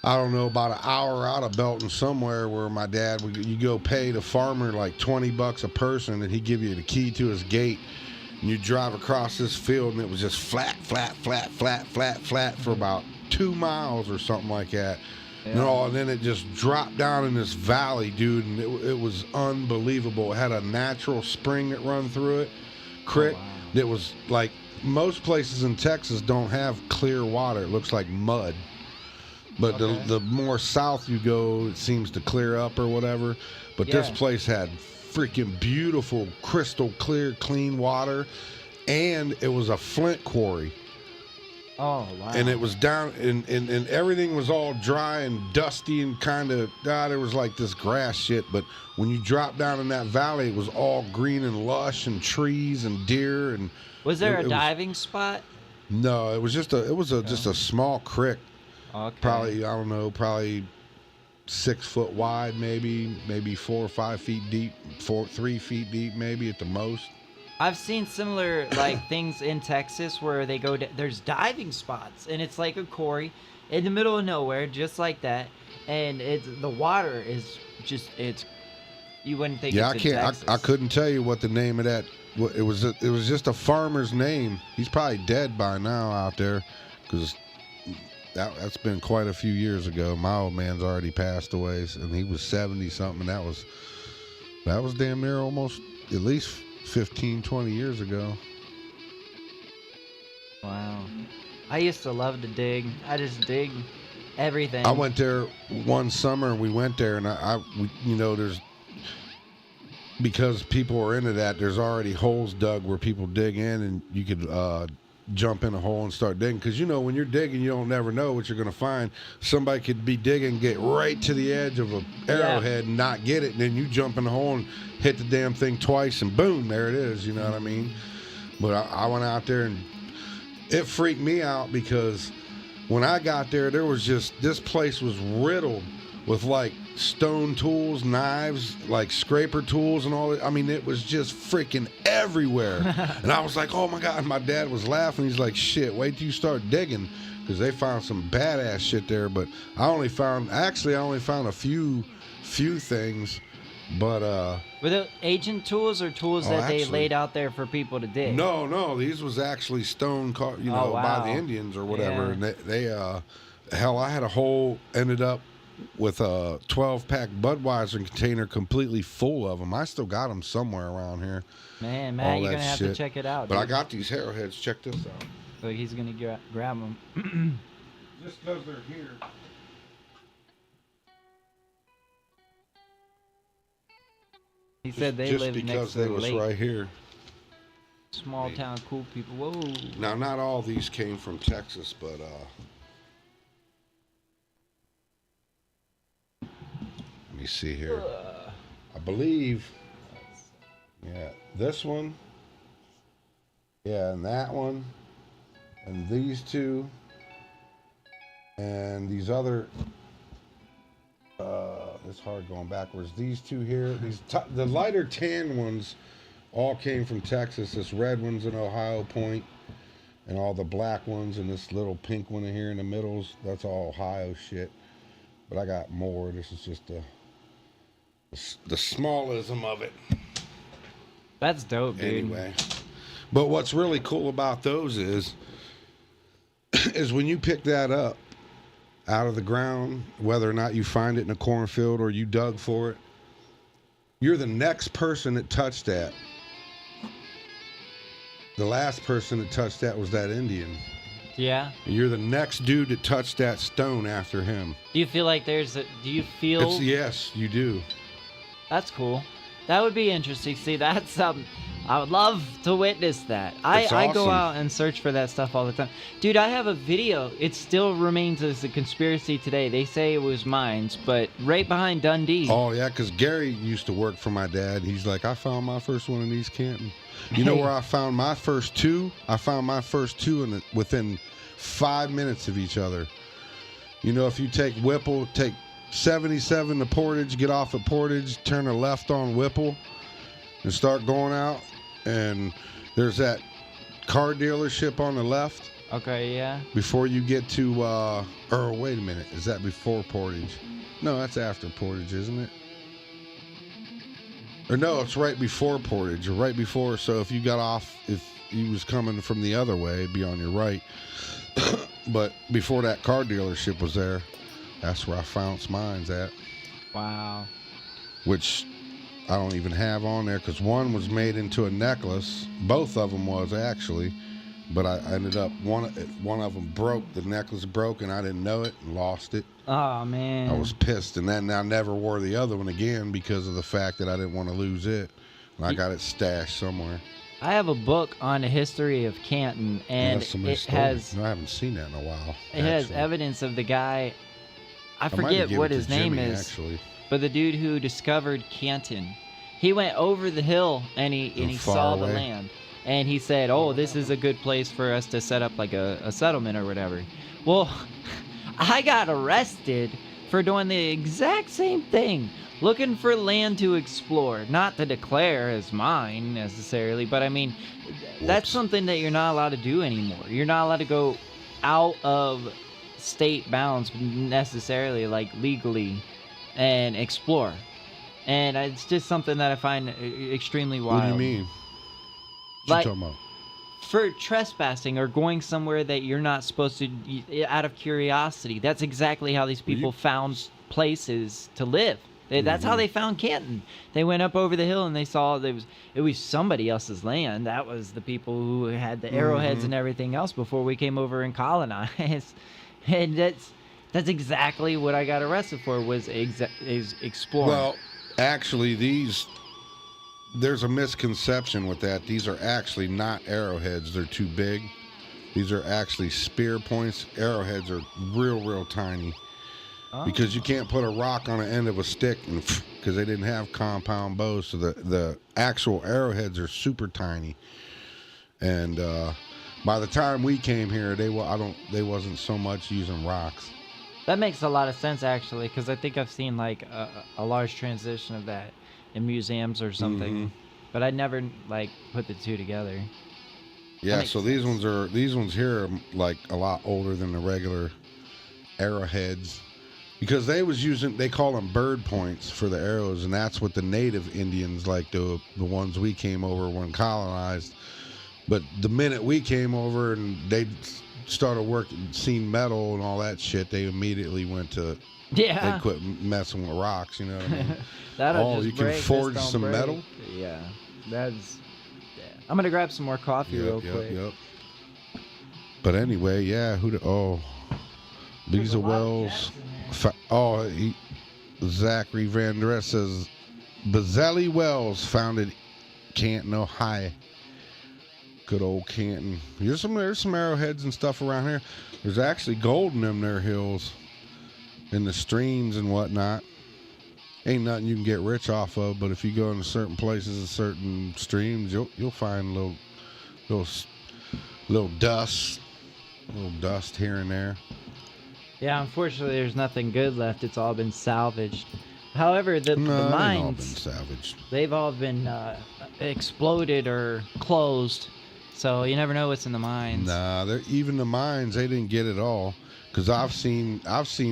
I don't know, about an hour out of Belton somewhere where my dad would. You go pay the farmer like $20 a person, and he'd give you the key to his gate. And you drive across this field, and it was just flat, flat, flat, flat, flat, flat for about 2 miles or something like that. Yeah. No, and then it just dropped down in this valley, dude, and it was unbelievable. It had a natural spring that run through it, creek. Oh, wow. That was like most places in Texas don't have clear water. It looks like mud. But Okay. the more south you go, it seems to clear up or whatever. But this Yeah. place had freaking beautiful, crystal clear, clean water, and it was a flint quarry. Oh, wow. And it was down, and everything was all dry and dusty and kind of, there was like this grass shit. But when you drop down in that valley, it was all green and lush and trees and deer. And Was there it a diving spot? no, it was just just a small creek. Okay. Probably, I don't know, probably 6 foot wide, maybe 4 or 5 feet deep, 3 feet deep, maybe at the most. I've seen similar like things in Texas where they go. There's diving spots, and it's like a quarry in the middle of nowhere, just like that. And the water is just you wouldn't think. Yeah, it's in Texas. I couldn't tell you what the name of that. It was just a farmer's name. He's probably dead by now out there, because that's been quite a few years ago. My old man's already passed away, and he was 70 something. That was damn near almost at least 15, 20 years ago. Wow. I used to love to dig. I just dig everything. I went there one summer, and we went there, and there's, because people are into that, there's already holes dug where people dig in, and you could jump in a hole and start digging. Because when you're digging, you don't never know what you're going to find. Somebody could be digging, get right to the edge of an arrowhead and not get it, and then you jump in the hole and hit the damn thing twice, and boom, there it is. You know what I mean? But I went out there, and it freaked me out, because when I got there, there was just, this place was riddled with like stone tools, knives, like scraper tools and all that. I mean, it was just freaking everywhere. And I was like, oh my God. My dad was laughing. He's like, shit, wait till you start digging, because they found some badass shit there. But I only found a few things. But were they ancient tools or tools that they laid out there for people to dig? No, these was actually stone by the Indians or whatever. Yeah. And they hell, I had a hole, ended up with a 12-pack Budweiser container completely full of them. I still got them somewhere around here. Man, All you're that gonna have shit. to check it out. But I dude. got these arrowheads. Check this out. So he's gonna grab them. Just because they're here. He said they just live because next to they the was lake. right here. Small town, cool people. Whoa. Now, not all these came from Texas, but let me see here. I believe, this one, and that one, and these two, and these other. It's hard going backwards. These two here, the lighter tan ones, all came from Texas. This red one's in Ohio Point, and all the black ones, and this little pink one in here in the middles, that's all Ohio shit. But I got more. This is just the smallism of it. That's dope, dude. Anyway, but what's really cool about those is when you pick that up out of the ground, whether or not you find it in a cornfield or you dug for it, you're the next person that touched that. The last person that touched that was that Indian. Yeah. You're the next dude that touched that stone after him. Do you feel like do you feel? Yes, you do. That's cool. That would be interesting. See, that's I would love to witness that. I go awesome. out and search for that stuff all the time. Dude, I have a video. It still remains as a conspiracy today. They say it was mines, but right behind Dundee. Oh, yeah, because Gary used to work for my dad. He's like, I found my first one in East Canton. You know where I found my first two? I found my first two within 5 minutes of each other. You know, if you take Whipple, take 77 to Portage, get off at Portage, turn a left on Whipple, and start going out, and there's that car dealership on the left Okay, yeah. before you get to, or wait a minute, is that before Portage? No, that's after Portage, isn't it? Or no, it's right before Portage, or right before. So if you got off, if you was coming from the other way, it'd be on your right. But before that car dealership was there, that's where I found mines at. Wow. Which I don't even have on there because one was made into a necklace. Both of them was actually, but I ended up one of them broke. The necklace broke and I didn't know it and lost it. Oh man. I was pissed, and then I never wore the other one again because of the fact that I didn't want to lose it. And I got it stashed somewhere. I have a book on the history of Canton, and it has. No, I haven't seen that in a while. It has evidence of the guy. I might forget have given what it to his name Jimmy, is, actually. but the dude who discovered Canton, he went over the hill and he far saw the away? land, and he said, "Oh, this is a good place for us to set up like a settlement or whatever." Well, I got arrested for doing the exact same thing, looking for land to explore, not to declare as mine necessarily, but I mean, that's something that you're not allowed to do anymore. You're not allowed to go out of state bounds necessarily, like legally, and explore. And it's just something that I find extremely wild. What do you mean? What Like, you talking about? for trespassing or going somewhere that you're not supposed to, out of curiosity. That's exactly how these people found places to live. That's how they found Canton. They went up over the hill and they saw it was somebody else's land. That was the people who had the arrowheads and everything else before we came over and colonized. And that's exactly what I got arrested for, was exploring. Well, actually, there's a misconception with that. These are actually not arrowheads. They're too big. These are actually spear points. Arrowheads are real tiny. Oh. Because you can't put a rock on the end of a stick, because they didn't have compound bows. So the actual arrowheads are super tiny. And by the time we came here, they wasn't so much using rocks. That makes a lot of sense, actually, because I think I've seen like a large transition of that in museums or something, but I never like put the two together. Yeah, so these ones here are like a lot older than the regular arrowheads, because they call them bird points for the arrows, and that's what the native Indians, like the ones we came over when colonized. But the minute we came over and they started working, seen metal and all that shit, they immediately went to they quit messing with rocks. You know what I mean? That'll just you break, can forge this don't some break. metal. Yeah, that's. Yeah. I'm gonna grab some more coffee real quick. Yep. But anyway, yeah. Lisa Wells. Zachary Van Dress says Bazzelli Wells founded Canton, Ohio. Good old Canton. There's some arrowheads and stuff around here. There's actually gold in them there hills, in the streams and whatnot. Ain't nothing you can get rich off of, but if you go into certain places and certain streams, you'll find little dust here and there. Yeah, unfortunately, there's nothing good left. It's all been salvaged. However, the mines, they've all been exploded or closed. So you never know what's in the mines. Nah, even the mines, they didn't get it all. Because I've seen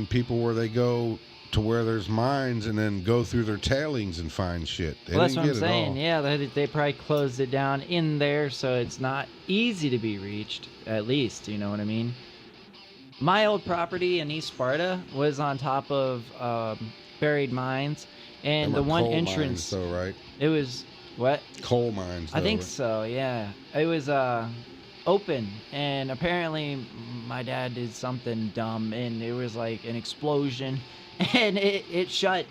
people where they go to where there's mines and then go through their tailings and find shit. That's what I'm saying. Yeah, they probably closed it down in there, so it's not easy to be reached. At least, you know what I mean. My old property in East Sparta was on top of buried mines, and the one entrance. Mines, though, right? It was what? Coal mines. I think so. Yeah, it was open, and apparently my dad did something dumb, and it was like an explosion, and it shut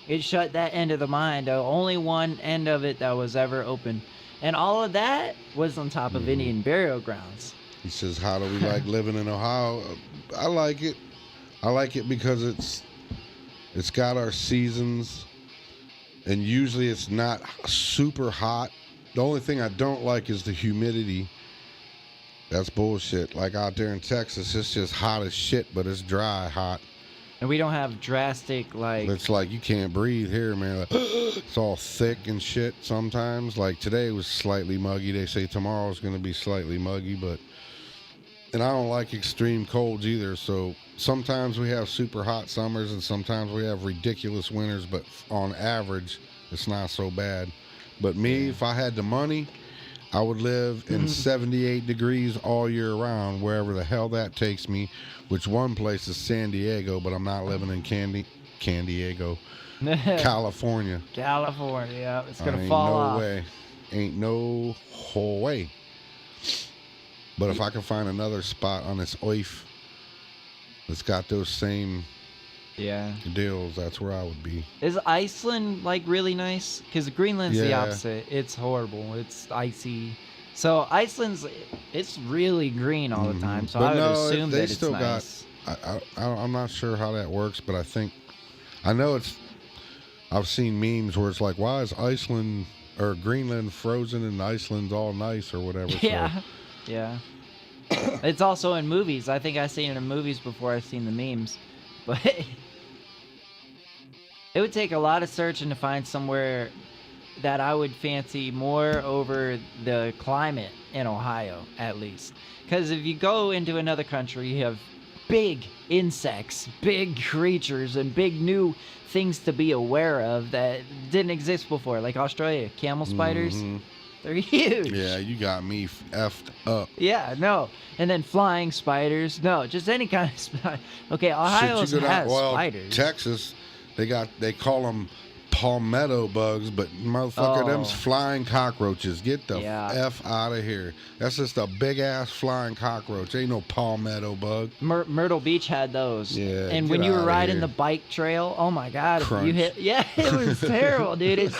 that end of the mine. The only one end of it that was ever open, and all of that was on top of Indian burial grounds. He says, how do we like living in Ohio? I like it. I like it because it's got our seasons, and usually it's not super hot. The only thing I don't like is the humidity. That's bullshit. Like out there in Texas, it's just hot as shit, but it's dry hot. And we don't have drastic, like... It's like you can't breathe here, man. Like, it's all thick and shit sometimes. Like today was slightly muggy. They say tomorrow's going to be slightly muggy, but... And I don't like extreme colds either, so sometimes we have super hot summers and sometimes we have ridiculous winters, but on average, it's not so bad. But me, if I had the money, I would live in 78 degrees all year round, wherever the hell that takes me, which one place is San Diego, but I'm not living in Diego, California. California, yeah. It's going to fall off. Ain't no whole way. But if I can find another spot on this earth that's got those same deals, that's where I would be. Is Iceland, like, really nice? Because Greenland's the Yeah. opposite. It's horrible. It's icy. So Iceland's, it's really green all the time. So But I would no, assume they that it's still nice. I'm not sure how that works, but I know I've seen memes where it's like, why is Iceland or Greenland frozen and Iceland's all nice or whatever? Yeah. So, Yeah. It's also in movies. I think I've seen it in movies before I've seen the memes. But it would take a lot of searching to find somewhere that I would fancy more over the climate in Ohio, at least. Because if you go into another country, you have big insects, big creatures, and big new things to be aware of that didn't exist before. Like Australia, camel spiders. They're huge. yeah, you got me effed up. Yeah, no. And then flying spiders. No, just any kind of spider. Okay, Ohio has Shit, you go down, spiders. Texas, they call them palmetto bugs, but motherfucker, them's flying cockroaches. Get the F out of here. That's just a big ass flying cockroach. Ain't no palmetto bug. Myrtle Beach had those. Yeah. And get when you were outta riding here. the bike trail, oh my God, if Crunch. you hit, it was terrible, dude.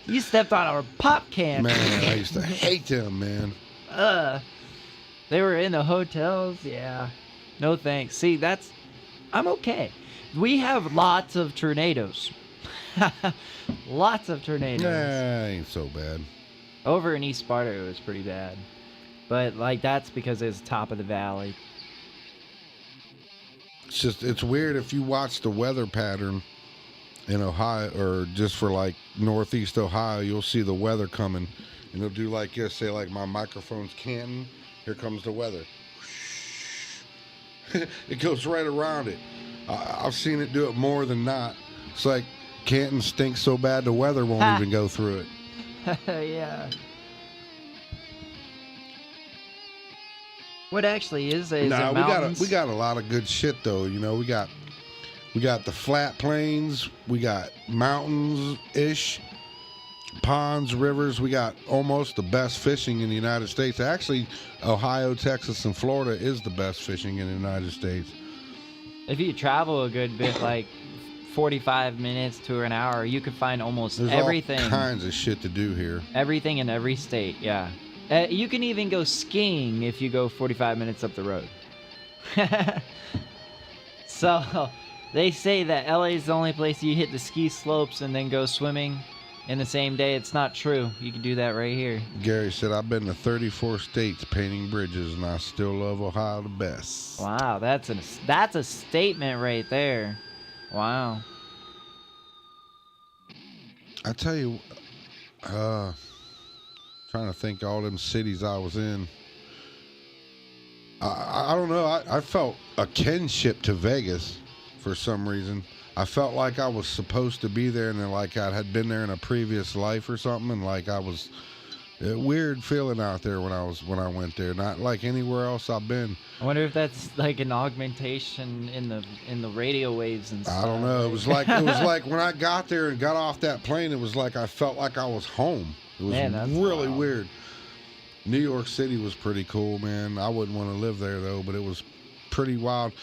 You stepped on a pop can. Man, I used to hate them, man. They were in the hotels. Yeah. No thanks. See, I'm okay. We have lots of tornadoes. Lots of tornadoes. Nah, ain't so bad. Over in East Sparta, it was pretty bad. But, like, that's because it's top of the valley. It's weird if you watch the weather pattern in Ohio, or just for like Northeast Ohio, you'll see the weather coming, and it'll do like this. Say like my microphone's Canton, here comes the weather. It goes right around it. I've seen it do it more than not. It's like Canton stinks so bad the weather won't even go through it. Yeah. What actually is it mountains? we got a lot of good shit though. You know, we got the flat plains, we got mountains-ish, ponds, rivers. We got almost the best fishing in the United States. Actually, Ohio, Texas, and Florida is the best fishing in the United States. If you travel a good bit, like 45 minutes to an hour, you could find almost everything. All kinds of shit to do here. Everything in every state, yeah. You can even go skiing if you go 45 minutes up the road. So, they say that LA is the only place you hit the ski slopes and then go swimming in the same day. It's not true. You can do that right here. Gary said, I've been to 34 states painting bridges, and I still love Ohio the best. Wow, that's a statement right there. Wow. I tell you, trying to think all them cities I was in. I don't know. I felt a kinship to Vegas for some reason. I felt like I was supposed to be there, and then like I had been there in a previous life or something, and like I was a weird feeling out there when I went there. Not like anywhere else I've been. I wonder if that's like an augmentation in the radio waves and stuff. I don't know. It was like when I got there and got off that plane, it was like I felt like I was home. It was really weird. New York City was pretty cool, man. I wouldn't want to live there though, but it was pretty wild.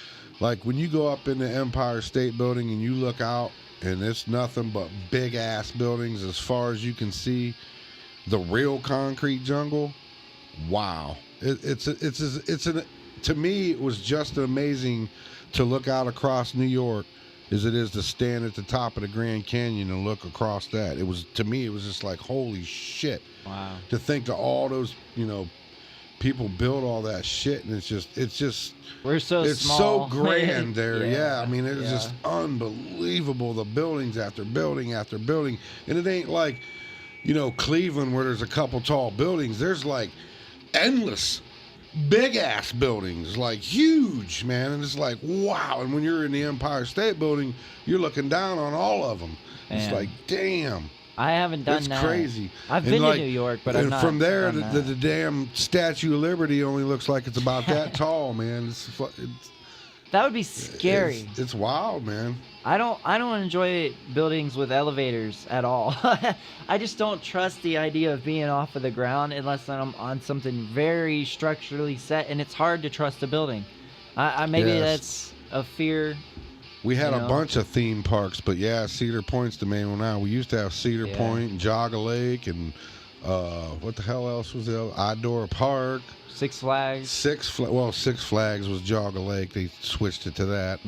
Like when you go up in the Empire State Building and you look out, and it's nothing but big ass buildings as far as you can see, the real concrete jungle. Wow, to me it was just amazing to look out across New York as it is to stand at the top of the Grand Canyon and look across that. To me it was just like holy shit. Wow. To think of all those people build all that shit, and it's just We're so it's small. so grand there. Yeah, I mean, it's yeah. just unbelievable. The buildings after building after building, and it ain't like, Cleveland where there's a couple tall buildings. There's like endless big ass buildings, like huge, man, and it's like wow. And when you're in the Empire State Building, you're looking down on all of them. It's like damn. I haven't done it's that. crazy. I've been to New York, but I've not. From there, done the damn Statue of Liberty only looks like it's about that tall, man. That would be scary. It's wild, man. I don't enjoy buildings with elevators at all. I just don't trust the idea of being off of the ground unless I'm on something very structurally set, and it's hard to trust a building. Maybe that's a fear. We had a bunch of theme parks, but yeah, Cedar Point's the main one now. We used to have Cedar Point and Jogga Lake and what the hell else was there? Idora Park. Six Flags. Six Flags was Jogga Lake. They switched it to that.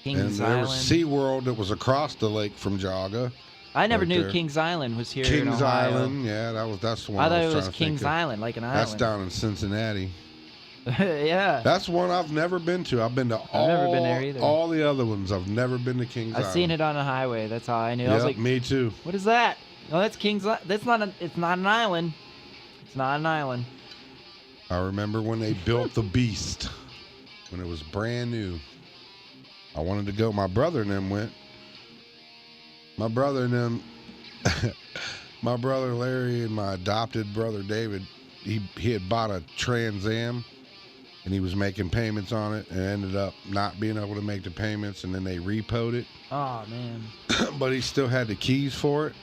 Kings and there was Island. SeaWorld that was across the lake from Jogga. I never knew there. Kings Island was here in Kings Ohio. Island, yeah, that's the one. I thought I it was was trying to Kings think of. Island, like an island. That's down in Cincinnati. yeah. That's one I've never been to. I've been to never been there either. all the other ones. I've never been to Kings Island. I've seen it on a highway. That's how I knew. Yep, I was like, me too. what is that? Oh, that's Kings Island. It's not an island. It's not an island. I remember when they built the Beast, when it was brand new. I wanted to go. My brother and them went. My brother Larry and my adopted brother David, he had bought a Trans Am, and he was making payments on it, and ended up not being able to make the payments, and then they repoed it. Oh man. But he still had the keys for it,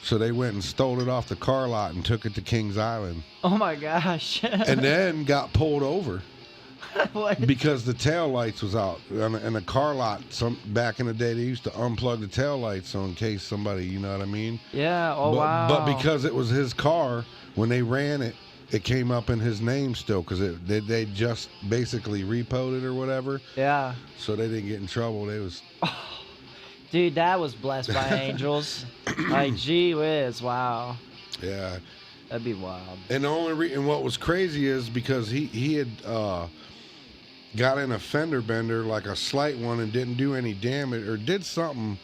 so they went and stole it off the car lot and took it to Kings Island. Oh my gosh. And then got pulled over. What? Because the tail lights was out in the car lot. Back in the day, they used to unplug the tail lights so in case somebody, you know what I mean? Yeah. Oh wow. But because it was his car, when they ran it, it came up in his name still because they just basically repoed it or whatever. Yeah. So they didn't get in trouble. They was. Dude, that was blessed by angels. Like, gee whiz, wow. Yeah. That'd be wild. And the only and what was crazy is because he had got in a fender bender, like a slight one, and didn't do any damage or did something,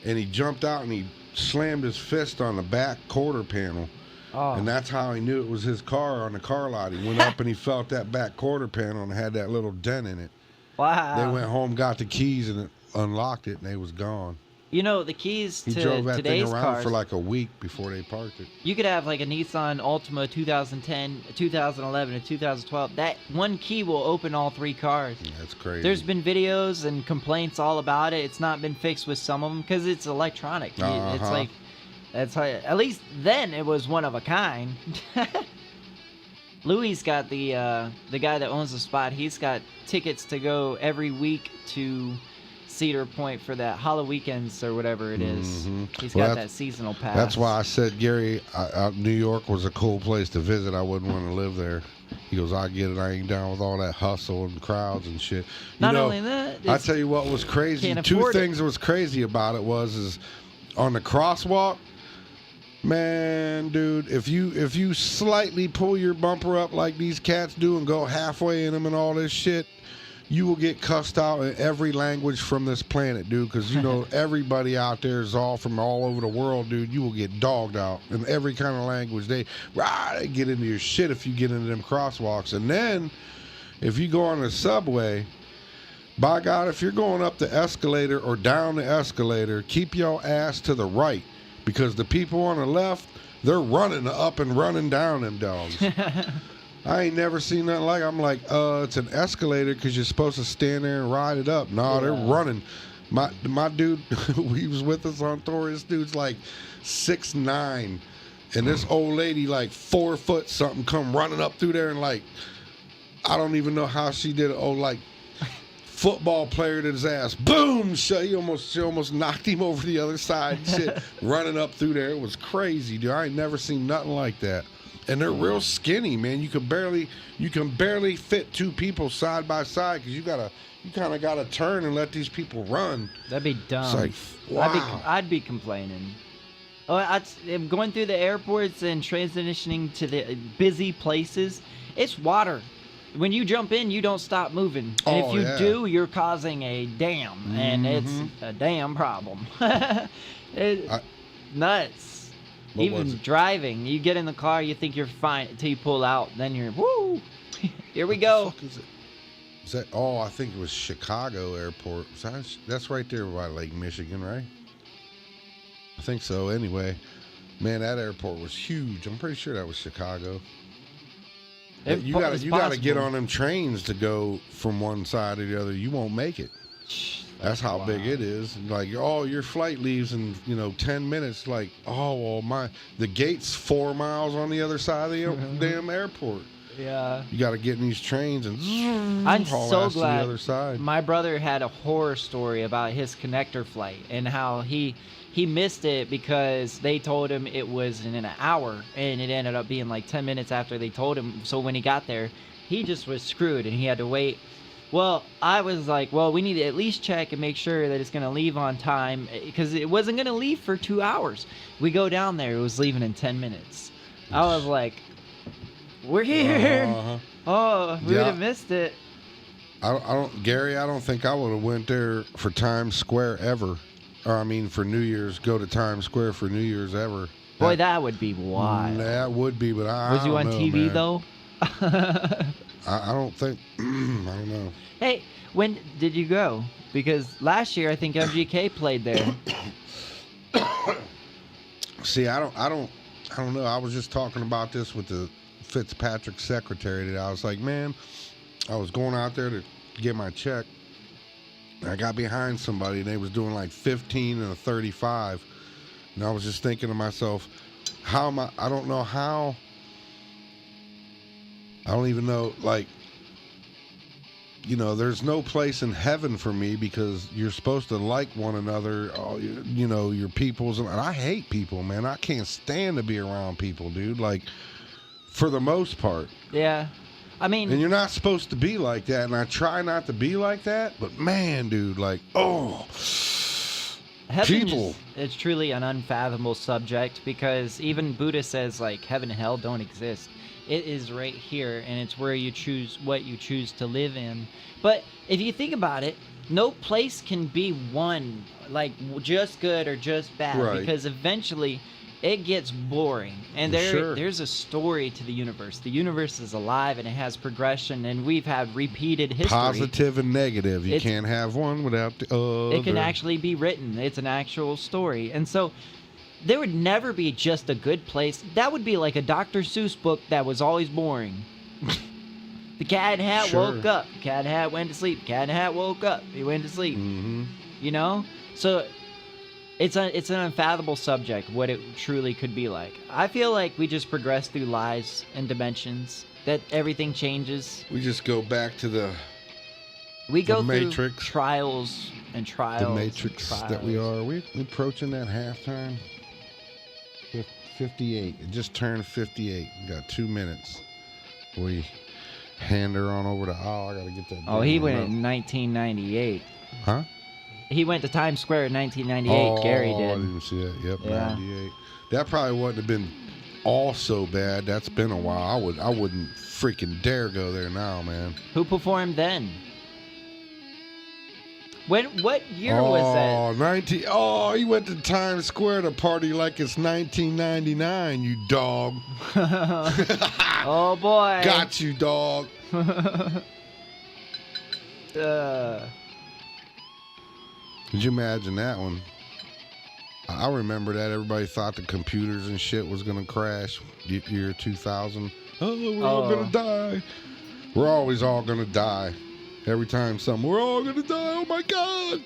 and he jumped out and he slammed his fist on the back quarter panel. Oh. And that's how he knew it was his car on the car lot. He went up and he felt that back quarter panel and had that little dent in it. Wow. They went home, got the keys, and unlocked it, and they was gone. You know, the keys He to drove that today's thing around cars, for like a week before they parked it. you could have like a Nissan Altima 2010, 2011, and 2012. That one key will open all three cars. Yeah, that's crazy. There's been videos and complaints all about it. It's not been fixed with some of them because it's electronic. It's like, that's how, at least then it was one of a kind. Louis got the guy that owns the spot. He's got tickets to go every week to Cedar Point for that Hollow Weekends or whatever it is. Mm-hmm. He's got that seasonal pass. That's why I said, Gary, New York was a cool place to visit. I wouldn't want to live there. He goes, I get it. I ain't down with all that hustle and crowds and shit. Not only that, I tell you what was crazy. Two things that was crazy about it is on the crosswalk. Man, dude, if you slightly pull your bumper up like these cats do and go halfway in them and all this shit, you will get cussed out in every language from this planet, dude, because, you know, everybody out there is all from all over the world, dude. You will get dogged out in every kind of language. They get into your shit if you get into them crosswalks. And then if you go on the subway, by God, if you're going up the escalator or down the escalator, keep your ass to the right, because the people on the left, they're running up and running down them dogs. I ain't never seen nothing like it. I'm like, it's an escalator because you're supposed to stand there and ride it up. No, they're running. My dude, he was with us on tour. This dude's like 6'9", and this old lady like 4 foot something come running up through there and like, I don't even know how she did it. Oh, like football player to his ass. Boom! She almost knocked him over the other side. And shit, running up through there. It was crazy, dude. I ain't never seen nothing like that. And they're real skinny, man. You can barely fit two people side by side because you kind of gotta turn and let these people run. That'd be dumb. It's like, wow. I'd be complaining. Going through the airports and transitioning to the busy places, it's water. When you jump in, you don't stop moving. And if you do, you're causing a dam, and it's a damn problem. Nuts. Even driving, you get in the car, you think you're fine until you pull out, then you're, woo, here we go. What the fuck is it? Is that, oh, I think it was Chicago Airport. That's right there by Lake Michigan, right? I think so. Anyway, man, that airport was huge. I'm pretty sure that was Chicago. You gotta get on them trains to go from one side to the other. You won't make it. That's how big it is. Like, oh, your flight leaves in 10 minutes. Like, oh well, the gate's 4 miles on the other side of the damn airport. Yeah. You got to get in these trains and I'm haul so ass glad to the other side. My brother had a horror story about his connector flight and how he missed it because they told him it was in an hour, and it ended up being like 10 minutes after they told him. So when he got there, he just was screwed and he had to wait. Well, I was like, well, we need to at least check and make sure that it's going to leave on time, because it wasn't going to leave for 2 hours. We go down there, it was leaving in 10 minutes. I was like, we're here. Oh, we would have missed it. Gary, I don't think I would have went there for Times Square ever. Or I mean, for New Year's, go to Times Square for New Year's ever. Boy, that would be wild. That would be, but I was you on TV man. though? I don't think. I don't know. Hey, when did you go? Because last year I think MGK played there. See, I don't know. I was just talking about this with the Fitzpatrick secretary today. I was like, man, I was going out there to get my check. I got behind somebody, and they was doing like 15 and a 35. And I was just thinking to myself, how am I don't know how. I don't even know, like, there's no place in heaven for me because you're supposed to like one another, your peoples. And I hate people, man. I can't stand to be around people, dude. Like, for the most part. Yeah. I mean, and you're not supposed to be like that, and I try not to be like that, but man, dude, like, people. It's truly an unfathomable subject, because even Buddha says, like, heaven and hell don't exist. It is right here, and it's where you choose what you choose to live in. But if you think about it, no place can be one, like, just good or just bad, right. Because eventually it gets boring, and there's a story to the universe. The universe is alive, and it has progression, and we've had repeated history. Positive and negative. You can't have one without the other. It can actually be written. It's an actual story. And so there would never be just a good place. That would be like a Dr. Seuss book that was always boring. The cat in the hat woke up. The cat in the hat went to sleep. The cat in the hat woke up. He went to sleep. Mm-hmm. So it's an unfathomable subject, what it truly could be like. I feel like we just progress through lives and dimensions, that everything changes. We just go back to the Matrix. Through trials and trials. The Matrix that we are. We approaching that halftime. 58. It just turned 58. We got 2 minutes. We hand her on over to I gotta get that. Oh, he went in 1998. Huh? He went to Times Square in 1998. Gary did. I didn't see that. Yep, yeah. 98. That probably wouldn't have been all so bad. That's been a while. I wouldn't freaking dare go there now, man. Who performed then? What year was that? He went to Times Square to party like it's 1999, you dog. Oh, boy. Got you, dog. Could you imagine that one? I remember that. Everybody thought the computers and shit was going to crash. Year 2000. Oh, we're all going to die. We're always all going to die. Every time we're all going to die. Oh, my God.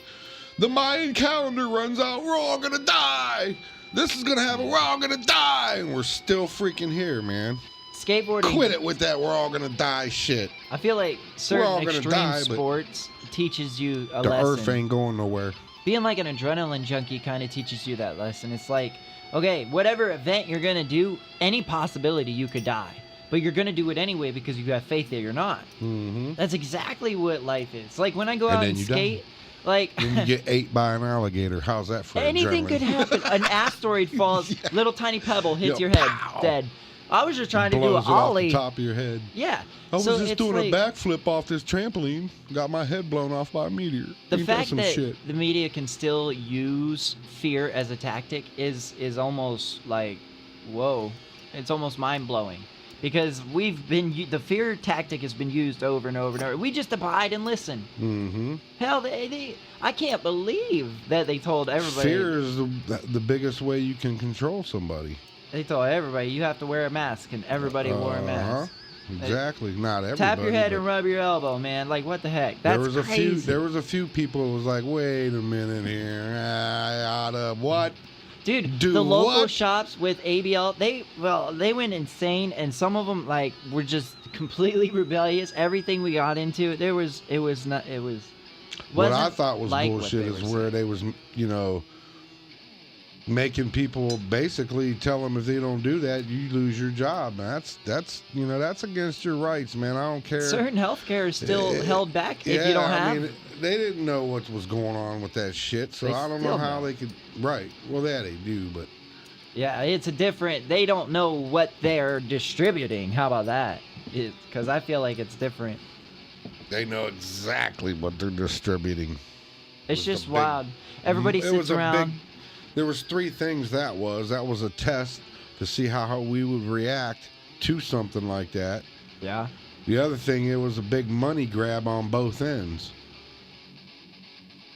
The Mayan calendar runs out. We're all going to die. This is going to happen. We're all going to die. And we're still freaking here, man. Skateboarding. Quit it with that we're all going to die shit. I feel like certain extreme sports teaches you a lesson. The earth ain't going nowhere. Being like an adrenaline junkie kind of teaches you that lesson. It's like, okay, whatever event you're going to do, any possibility you could die. But you're going to do it anyway because you have faith that you're not. Mm-hmm. That's exactly what life is. Like when I go out and skate, Like When you get ate by an alligator, how's that for anything adrenaline? could happen. An asteroid falls, little tiny pebble hits Yo, your head, pow! dead. I was just trying to do an Blows it off ollie. the top of your head. Yeah. I was so just it's doing like, a backflip off this trampoline. Got my head blown off by a meteor. The Ain't fact some that shit? the media can still use fear as a tactic is almost like, whoa, it's almost mind blowing, because the fear tactic has been used over and over and over. We just abide and listen. Mm-hmm. Hell, I can't believe that they told everybody. Fear is the biggest way you can control somebody. They told everybody you have to wear a mask, and everybody wore a mask. Exactly. Not everybody. Tap your head but and rub your elbow, man. Like, what the heck? That's crazy. There was a few people who was like, wait a minute here. I oughta what? Dude, Do the local what? shops with ABL, they went insane, and some of them like were just completely rebellious. Everything we got into, What I thought was like what bullshit they is were where saying. they was, making people basically tell them if they don't do that, you lose your job. That's against your rights, man. I don't care. Certain healthcare is still held back if Yeah, you don't have. I mean, they didn't know what was going on with that shit, so They I don't still know how don't. they could. Right. Well, that they do, but Yeah, it's a different. They don't know what they're distributing. How about that? Because I feel like it's different. they know exactly what they're distributing. It's was just a big- wild. Everybody It was sits a around. big. There was 3 things that was. That was a test to see how we would react to something like that. Yeah. The other thing, it was a big money grab on both ends.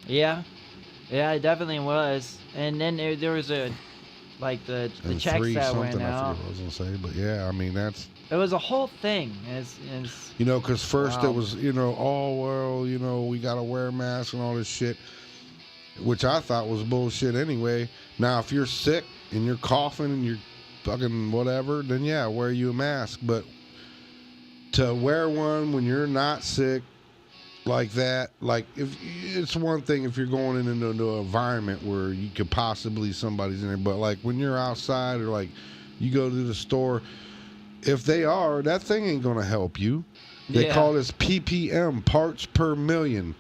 Yeah. Yeah, it definitely was. And then there was the And checks 3 that something, went I out. forget what I was gonna say, but yeah, I mean that's. It was a whole thing. Because first Wow. it was, oh, well, we got to wear masks and all this shit, which I thought was bullshit anyway. Now, if you're sick and you're coughing and you're fucking whatever, then yeah, wear you a mask. But to wear one when you're not sick like that, like if it's one thing if you're going into an environment where you could possibly somebody's in there, but like when you're outside or like you go to the store, if they are, that thing ain't gonna help you. They Yeah. call this ppm, parts per million,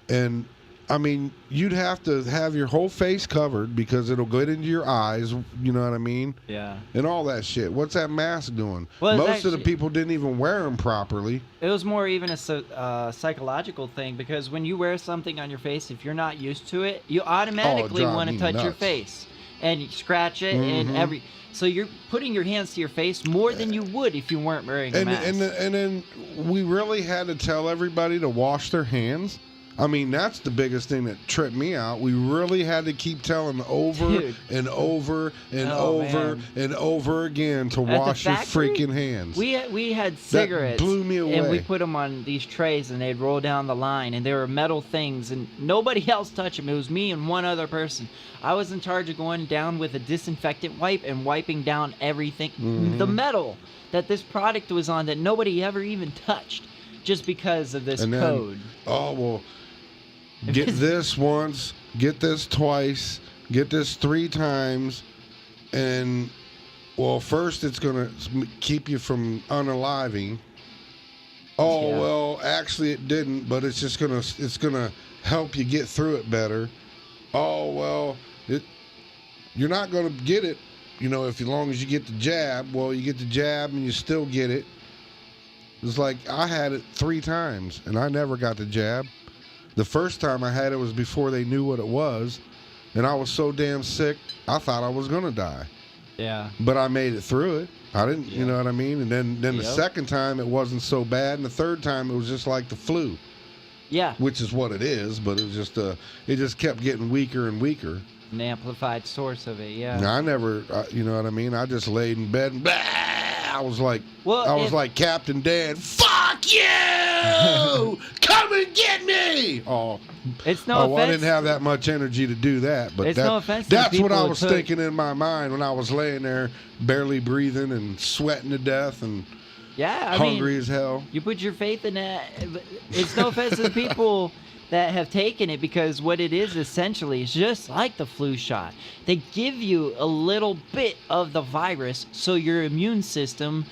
and I mean you'd have to have your whole face covered because it'll get into your eyes. You know what I mean? Yeah. And all that shit. What's that mask doing? Well, it's Most of the actually- people didn't even wear them properly. It was more even a psychological thing, because when you wear something on your face, if you're not used to it, you automatically drive want to me touch your nuts. face and you scratch it and so you're putting your hands to your face more than you would if you weren't wearing a And mask. and then we really had to tell everybody to wash their hands. I mean, that's the biggest thing that tripped me out. We really had to keep telling them over Dude. and over and Oh, over man. and over again to At the wash your factory, freaking hands. We had cigarettes, blew me and we away. put them on these trays, and they'd roll down the line, and they were metal things, and nobody else touched them. It was me and one other person. I was in charge of going down with a disinfectant wipe and wiping down everything, the metal that this product was on that nobody ever even touched, just because of this And then, code. oh, well, get this once, get this twice, get this 3 times, and, well, first it's going to keep you from unaliving. Oh, Yeah. well, actually it didn't, but it's going to help you get through it better. Oh, well, you're not going to get it, as long as you get the jab. Well, you get the jab and you still get it. It's like I had it 3 times, and I never got the jab. The first time I had it was before they knew what it was, and I was so damn sick, I thought I was going to die. Yeah. But I made it through it. I didn't, you know what I mean? And then the Yep. second time, it wasn't so bad, and the third time, it was just like the flu, Yeah. which is what it is, but it was just, it just kept getting weaker and weaker. An amplified source of it, yeah. Now, I never, you know what I mean? I just laid in bed and I was like, Well, like Captain Dan. Fuck you! Come and get me! Oh, It's no I offense. didn't have that much energy to do that, but It's no offense to that's people what I who was took- thinking in my mind when I was laying there, barely breathing and sweating to death and Yeah, I hungry mean, as hell. you put your faith in that. It's no offense to the people that have taken it, because what it is essentially is just like the flu shot. They give you a little bit of the virus so your immune system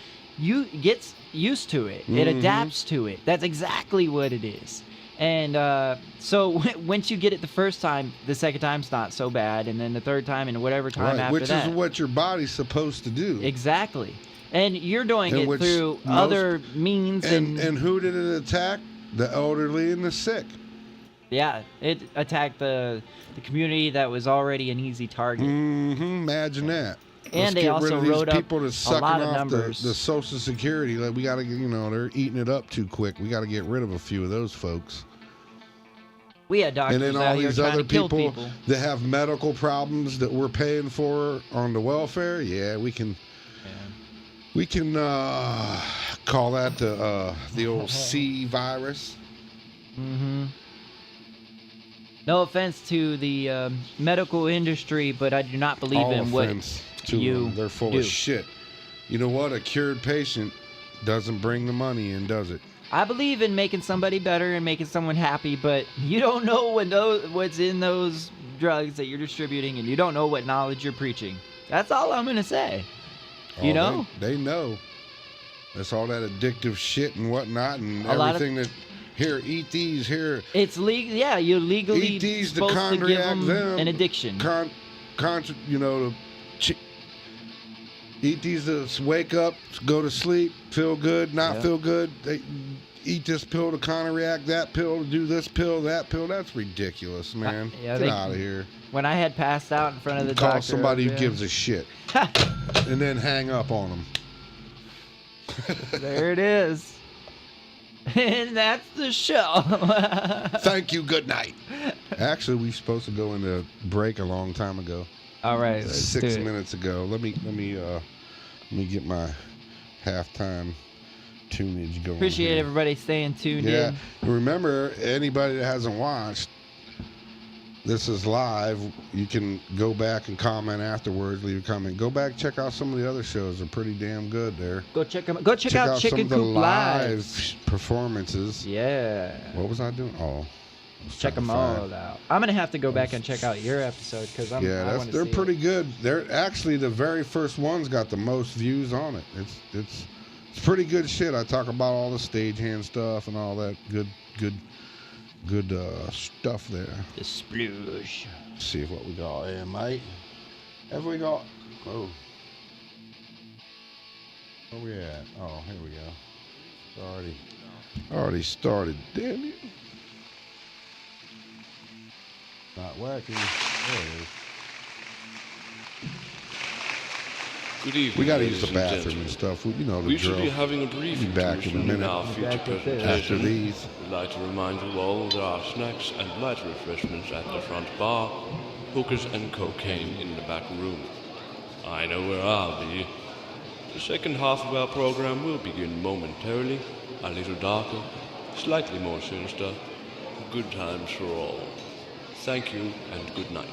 gets used to it. It adapts to it. That's exactly what it is. And so once you get it the first time, the second time's not so bad, and then the third time, and whatever time Right, after which that. is what your body's supposed to do. Exactly. And you're doing And it which through other means. And who did it attack? The elderly and the sick. Yeah, it attacked the community that was already an easy target. Mm-hmm. Imagine that. And Let's they get also rid of these wrote up people that's a sucking lot of off numbers. the Social Security. Like, we got to, they're eating it up too quick. We got to get rid of a few of those folks. We had doctors And then out all here these trying other to kill people that have medical problems that we're paying for on the welfare. Yeah, we can call that the old C virus. Mm-hmm. No offense to the medical industry, but I do not believe All in what offense to you them. They're full do. of shit. You know what? A cured patient doesn't bring the money in, does it? I believe in making somebody better and making someone happy, but you don't know what's in those drugs that you're distributing, and you don't know what knowledge you're preaching. That's all I'm gonna say. You know? They know. That's all that addictive shit and whatnot, and A everything that. Here, eat these. Here, It's legal. Yeah, you're legally eat these to supposed to give chondriac them an addiction. Eat these to wake up, go to sleep, feel good, not Yeah. feel good. They eat this pill to chondriac, that pill to do this pill, that pill. That's ridiculous, man. Get out of here. When I had passed out in front of the Call doctor, somebody who yeah. gives a shit, and then hang up on them. There it is. And that's the show. Thank you. Good night. Actually, we were supposed to go into break a long time ago. All right, let's 6 do it. minutes ago. Let me get my halftime tunage going. Appreciate here. everybody staying tuned Yeah. in. Remember, anybody that hasn't watched, this is live. You can go back and comment afterwards. Leave a comment. Go back, check out some of the other shows. They're pretty damn good there. Go check them. Go check out some Chicken of the Coop live Live. performances. Yeah. What was I doing? Oh, Check them all out. I'm gonna have to go back and check out your episode because I want to they're see pretty it. good. They're actually the very first ones got the most views on it. It's pretty good shit. I talk about all the stagehand stuff and all that good stuff there. The sploosh. Let's see what we got here, mate. Have we got? Oh, where we at? Oh, here we go. It's already started. Damn you! Not working. There it is. Good evening. We gotta use ladies the and bathroom gentlemen. and stuff. You know the We drill. should be having a brief Be back in a intermission minute. our future Back at this. After presentation. these. We'd like to remind you all there are snacks and light refreshments at the front bar, hookers and cocaine in the back room. I know where I'll be. The second half of our program will begin momentarily, a little darker, slightly more sinister. Good times for all. Thank you and good night.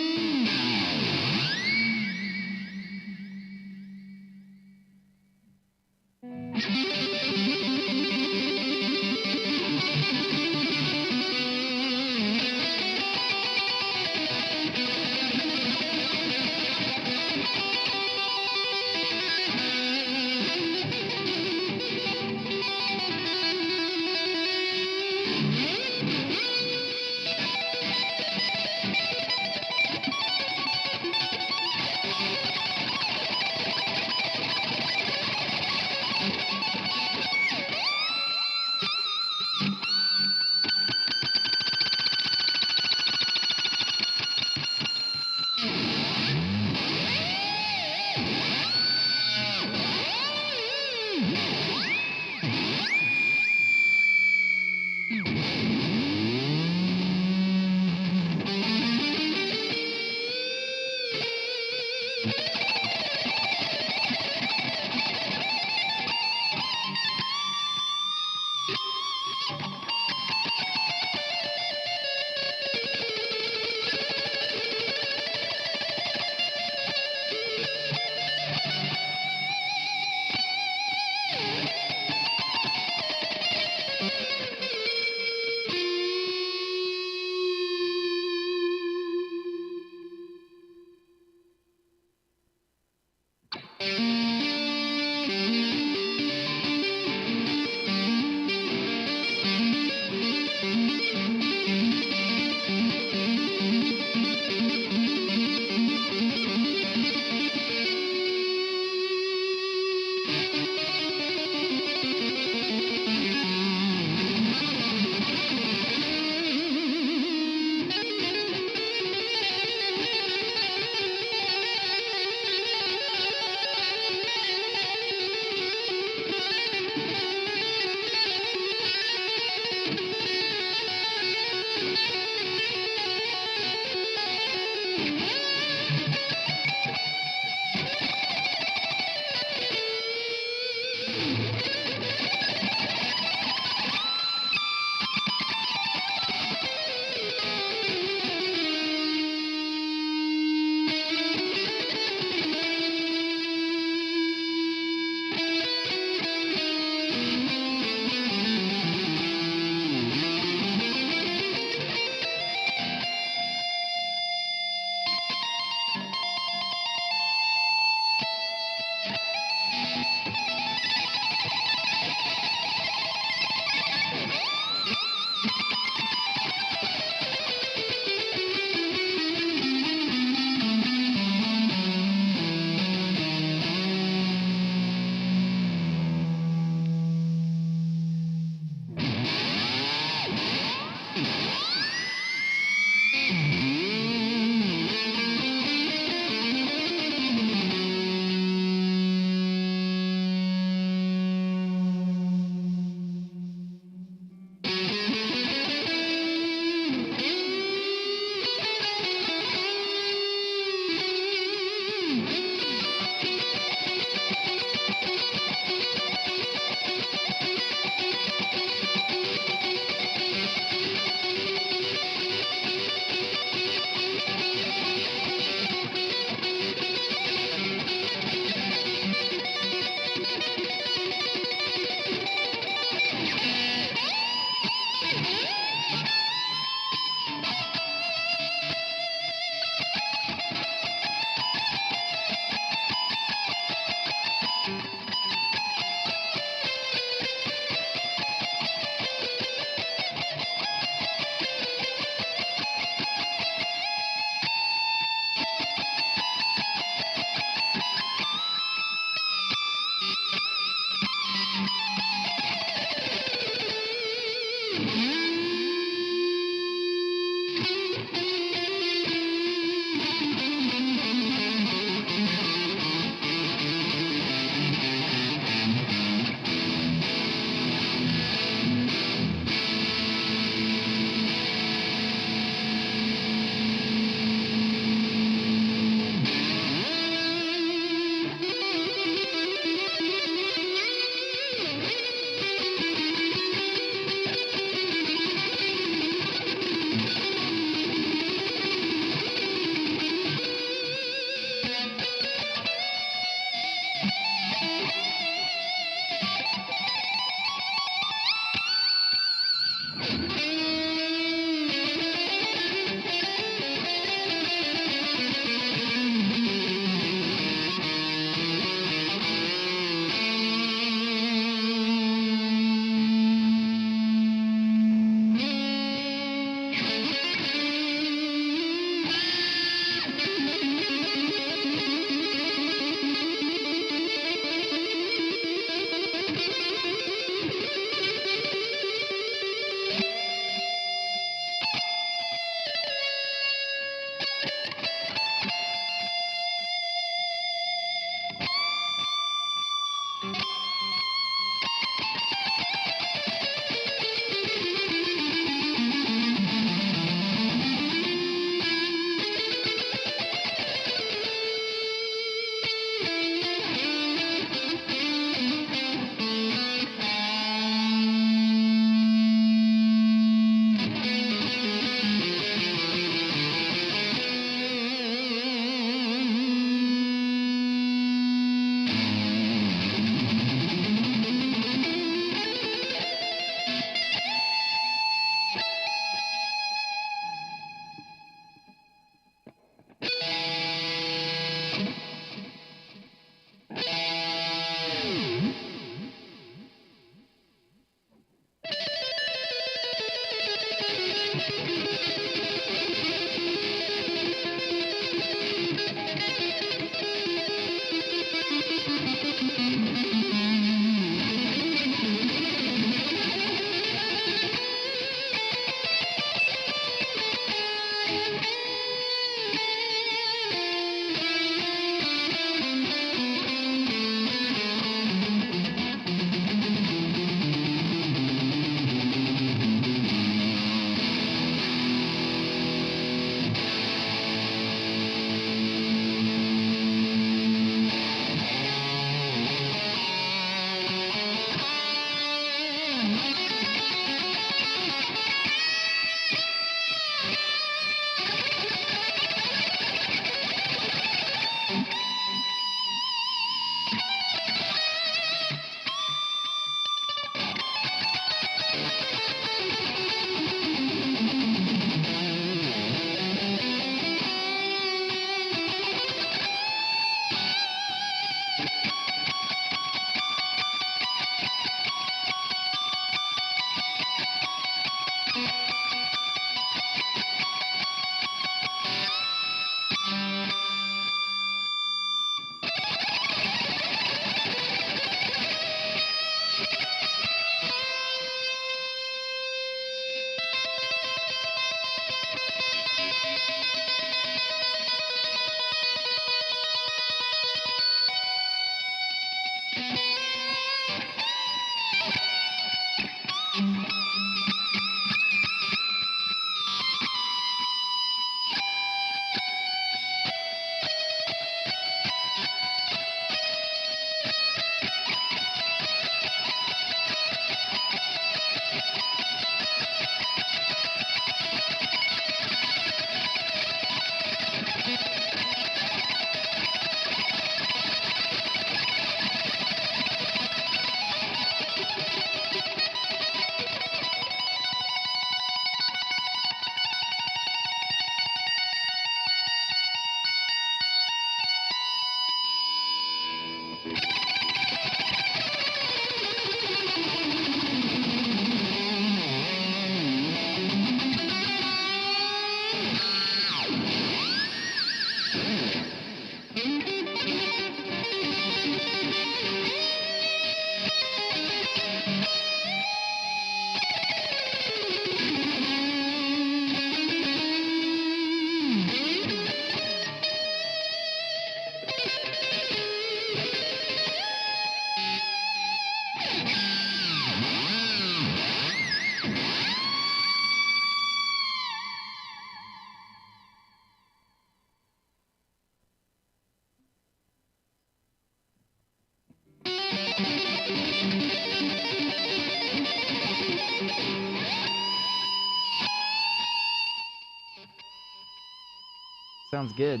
Sounds good.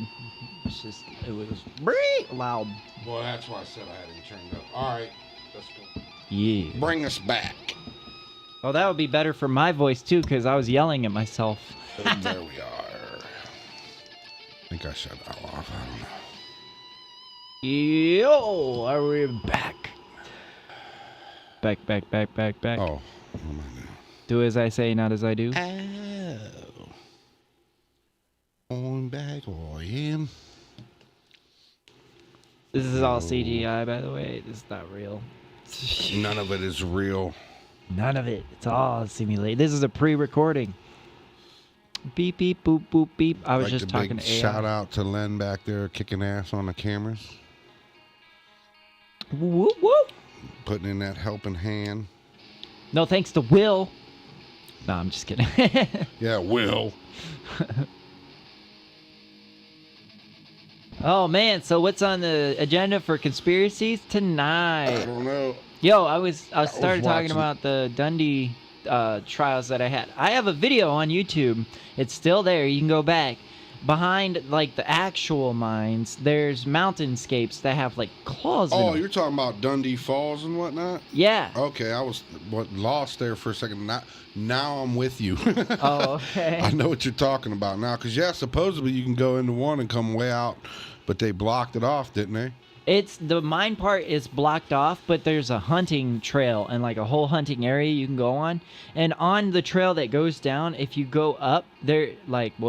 It's just, it was very loud. Well, that's why I said I had him turned up. All right, let's go. Yeah. Bring us back. Well, that would be better for my voice, too, because I was yelling at myself. There we are. I think I shut that off. I don't know. Yo, are we back? Back. Oh, what am I doing? Do as I say, not as I do. Oh. Going back, I am. This is all CGI, by the way. This is not real. None of it is real. None of it. It's all simulated. This is a pre-recording. Beep, beep, boop, boop, beep. I was Like just the talking big to AI. shout out to Len back there kicking ass on the cameras. Whoop, whoop. Putting in that helping hand. No thanks to Will. No, I'm just kidding. Yeah, Will. Oh, man. So what's on the agenda for conspiracies I tonight? don't know. Yo, I started talking watching- about the Dundee trials that I had. I have a video on YouTube. It's still there. You can go back. Behind, like, the actual mines, there's mountainscapes that have, like, claws in Oh, them. you're talking about Dundee Falls and whatnot? Yeah. Okay, I was lost there for a second. Now I'm with you. Oh, okay. I know what you're talking about now. Because, yeah, supposedly you can go into one and come way out, but they blocked it off, didn't they? It's the mine part is blocked off, but there's a hunting trail and like a whole hunting area you can go on. And on the trail that goes down, if you go up there,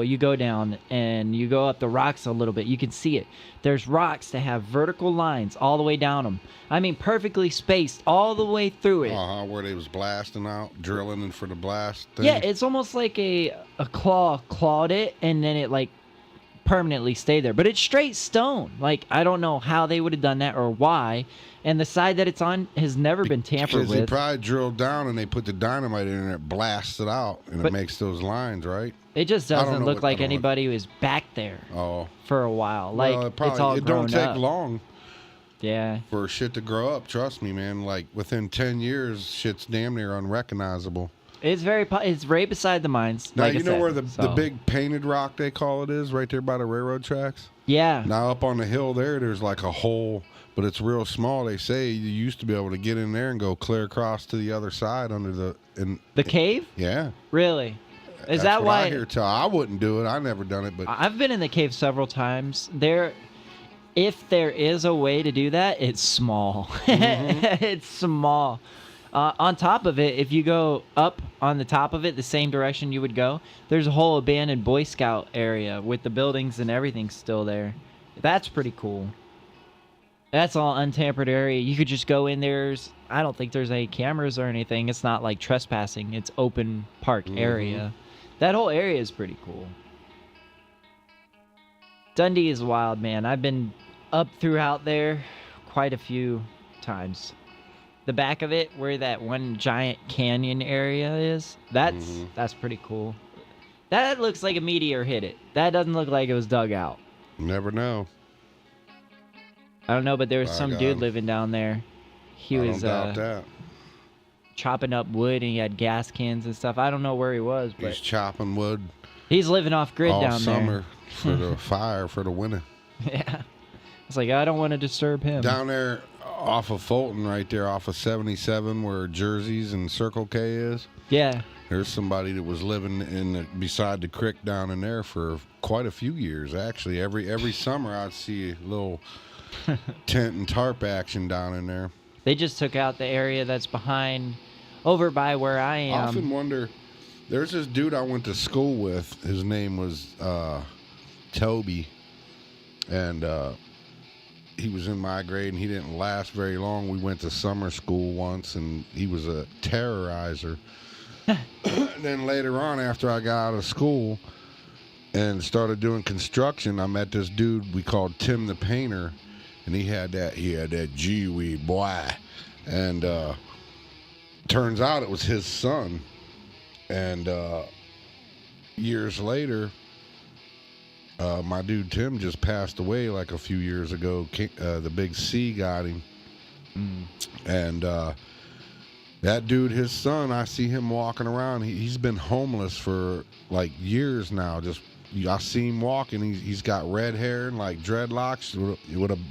you go down and you go up the rocks a little bit, you can see it. There's rocks that have vertical lines all the way down them. I mean, perfectly spaced all the way through it. Where they was blasting out, drilling and for the blast thing. Yeah, it's almost like a claw clawed it, and then it like permanently stay there, but it's straight stone. Like, I don't know how they would have done that or why, and the side that it's on has never been tampered Because they with. probably drilled down and they put the dynamite in and it blasts it out and But- it makes those lines, right? It just I don't doesn't know look what- like I don't know anybody was back there Oh, for a while. Like, well, it's all it grown don't take up. long Yeah. for shit to grow up. Trust me, man. Like within 10 years, shit's damn near unrecognizable. It's it's right beside the mines. Now like you I know said, where the so. big painted rock they call it is, right there by the railroad tracks. Yeah. Now up on the hill there's like a hole, but it's real small. They say you used to be able to get in there and go clear across to the other side under The cave? Yeah. Really? Is That's that what why? I hear tell? I wouldn't do it. I never done it, but I've been in the cave several times. If there is a way to do that, it's small. Mm-hmm. It's small. On top of it, if you go up on the top of it, the same direction you would go, there's a whole abandoned Boy Scout area with the buildings and everything still there. That's pretty cool. That's all untampered area. You could just go in there. I don't think there's any cameras or anything. It's not like trespassing. It's open park area. That whole area is pretty cool. Dundee is wild, man. I've been up throughout there quite a few times. The back of it, where that one giant canyon area is, that's pretty cool. That looks like a meteor hit it. That doesn't look like it was dug out. never know. I don't know, but there was By some God. dude living down there. He I was don't doubt that. chopping up wood, and he had gas cans and stuff. I don't know where he was, but He's chopping wood he's living off grid all down summer for the fire for the winter. there. Yeah. It's like, I don't want to disturb him. Down there off of Fulton, right there off of 77, where Jersey's and Circle K is. Yeah. There's somebody that was living beside the creek down in there for quite a few years. Actually, every summer I'd see a little tent and tarp action down in there. They just took out the area that's behind, over by where I I am. often wonder. There's this dude I went to school with. His name was Toby, and he was in my grade, and he didn't last very long. We went to summer school once, and he was a terrorizer. Then later on, after I got out of school and started doing construction, I met this dude we called Tim the Painter, and he had that G-weed, boy. And turns out it was his son. And years later, my dude Tim just passed away like a few years ago. The big C got him. And that dude, his son, I see him walking around. He's been homeless for like years now, just I see him walking. He's got red hair and like dreadlocks.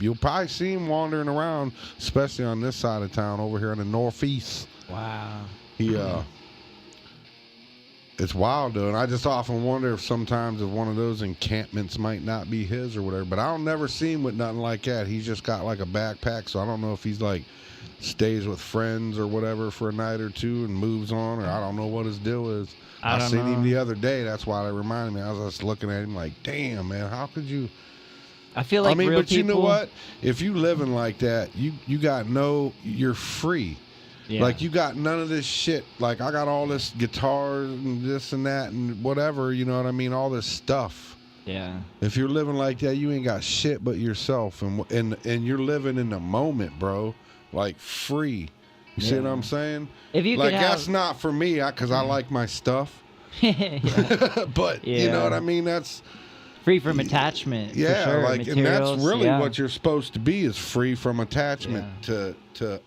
You'll probably see him wandering around, especially on this side of town over here in the northeast. Wow. It's wild though, and I just often wonder if sometimes if one of those encampments might not be his or whatever. But I don't never see him with nothing like that. He's just got like a backpack, so I don't know if he's like stays with friends or whatever for a night or two and moves on, or I don't know what his deal is. I seen him the other day. That's why it reminded me. I was just looking at him like, damn, man, how could you? I feel like real but people... you know what? If you living like that, you're free. Yeah. Like, you got none of this shit. Like, I got all this guitar and this and that and whatever, you know what I mean? All this stuff. Yeah. If you're living like that, you ain't got shit but yourself. And you're living in the moment, bro. Like, free. You see what I'm saying? If you like, could that's not for me because I like my stuff. But, you know what I mean? That's... free from attachment. Yeah, for sure. like, and Materials, that's really what you're supposed to be, is free from attachment to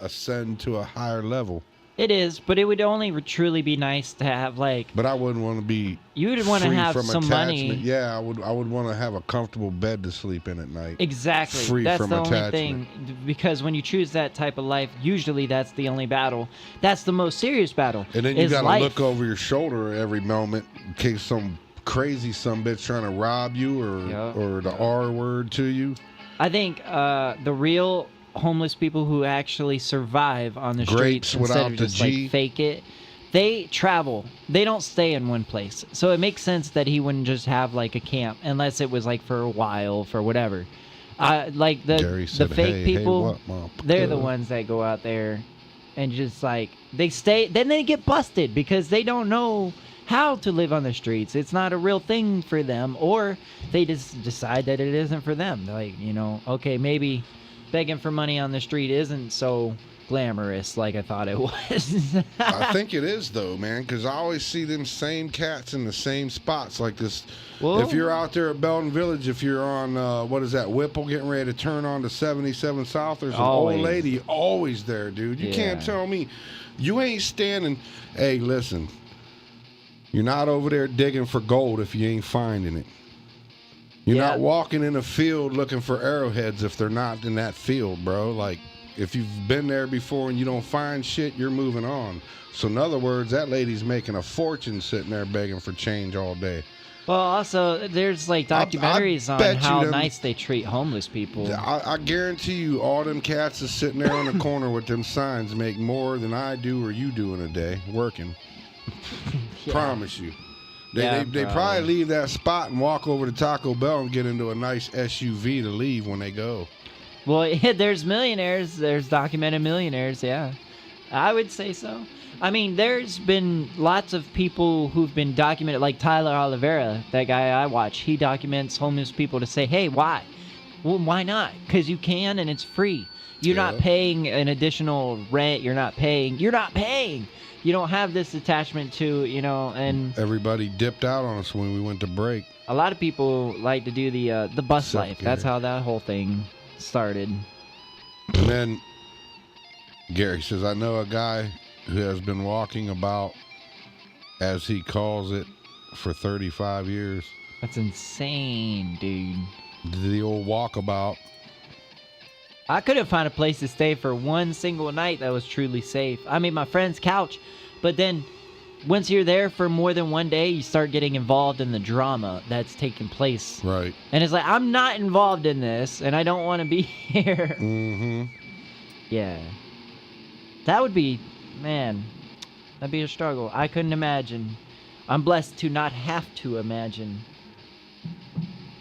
ascend to a higher level. It is, but it would only truly be nice to have like. But I wouldn't want to be. You would want to free have from some attachment. money. Yeah, I would want to have a comfortable bed to sleep in at night. Exactly. Free that's from the attachment. only thing, because when you choose that type of life, usually that's the only battle. That's the most serious battle. And then you got to look over your shoulder every moment in case some crazy bitch trying to rob you or the R word to you. I think the real homeless people who actually survive on the streets instead of just like fake it, they travel. They don't stay in one place. So it makes sense that he wouldn't just have like a camp unless it was like for a while, for whatever. Like the fake people, they're the ones that go out there and just like they stay. Then they get busted because they don't know how to live on the streets. It's not a real thing for them, or they just decide that it isn't for them. Like, okay, maybe begging for money on the street isn't so glamorous like I thought it was. I think it is though, man, because I always see them same cats in the same spots like this. Well, if you're out there at Belton Village, if you're on what is that, Whipple, getting ready to turn on to 77 South, there's an old lady always there, dude. You can't tell me you ain't standing. Hey, listen, you're not over there digging for gold if you ain't finding it. You're not walking in a field looking for arrowheads if they're not in that field, bro. Like, if you've been there before and you don't find shit, you're moving on. So in other words, that lady's making a fortune sitting there begging for change all day. Well, also, there's like documentaries on how nice they treat homeless people. I guarantee you all them cats is sitting there on the corner with them signs make more than I do or you do in a day working. Promise you. They probably leave that spot and walk over to Taco Bell and get into a nice SUV to leave when they go. Well, there's millionaires. There's documented millionaires, yeah. I would say so. I mean, there's been lots of people who've been documented, like Tyler Oliveira, that guy I watch. He documents homeless people to say, hey, why? Well, why not? Because you can and it's free. You're not paying an additional rent. You're not paying. You don't have this attachment to, and... Everybody dipped out on us when we went to break. A lot of people like to do the bus life. That's how that whole thing started. And then Gary says, I know a guy who has been walking about, as he calls it, for 35 years. That's insane, dude. The old walkabout. I couldn't find a place to stay for one single night that was truly safe. I mean, my friend's couch, but then once you're there for more than one day, you start getting involved in the drama that's taking place. Right. And it's like, I'm not involved in this, and I don't want to be here. Mm-hmm. Yeah. That would be, man, that'd be a struggle. I couldn't imagine. I'm blessed to not have to imagine.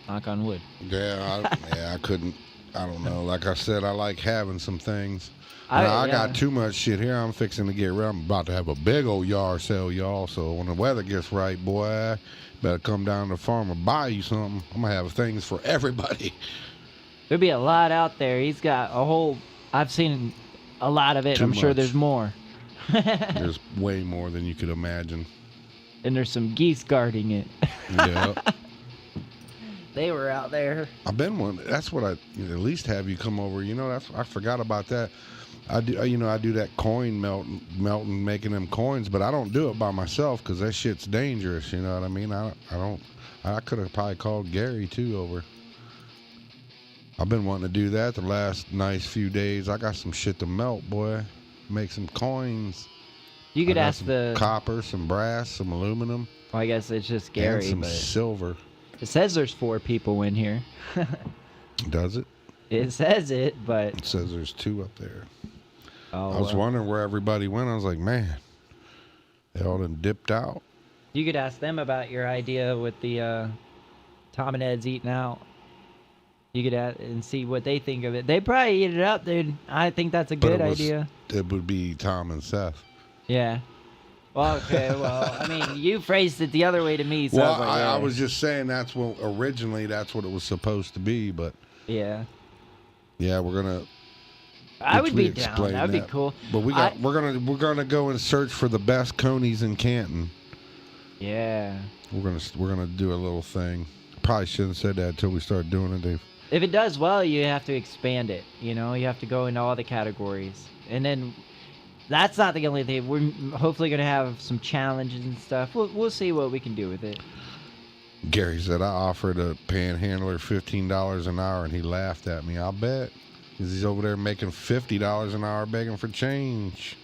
Knock on wood. Yeah, I couldn't. I don't know. Like I said, I like having some things. I got too much shit here. I'm fixing to get rid of. I'm about to have a big old yard sale, y'all. So when the weather gets right, boy, better come down to the farm and buy you something. I'm going to have things for everybody. There'd be a lot out there. He's got a whole... I've seen a lot of it. I'm sure there's more. There's way more than you could imagine. And there's some geese guarding it. Yeah. They were out there. I've been one. That's what I at least have you come over. I forgot about that. I do, I do that coin melting, making them coins, but I don't do it by myself because that shit's dangerous. You know what I mean? I don't. I could have probably called Gary too over. I've been wanting to do that the last nice few days. I got some shit to melt, boy. Make some coins. You could I got ask some the copper, some brass, some aluminum, Well, I guess it's just Gary, and some but silver. it says there's 4 people in here. Does it? It says it, but It says there's 2 up there. oh, I was well. wondering where everybody went. I was like, man, they all done dipped out. You could ask them about your idea with the Tom and Ed's eating out. You could ask and see what they think of it. They probably eat it up, dude. I think that's a good idea. It would be Tom and SeAth. Yeah. Well, okay. Well, I mean, you phrased it the other way to me. So Well, I was, like, I yeah. was just saying that's what originally that's what it was supposed to be, but Yeah. yeah, we're gonna. I which would we be down. explained That'd be that. cool. But we're gonna go and search for the best conies in Canton. Yeah. We're gonna do a little thing. Probably shouldn't have said that until we start doing it, Dave. If it does well, you have to expand it. You know, you have to go into all the categories, and then that's not the only thing. We're hopefully gonna have some challenges and stuff. We'll see what we can do with it. Gary said I offered a panhandler $15 an hour, and he laughed at me. I'll bet, 'cause he's over there making $50 an hour begging for change.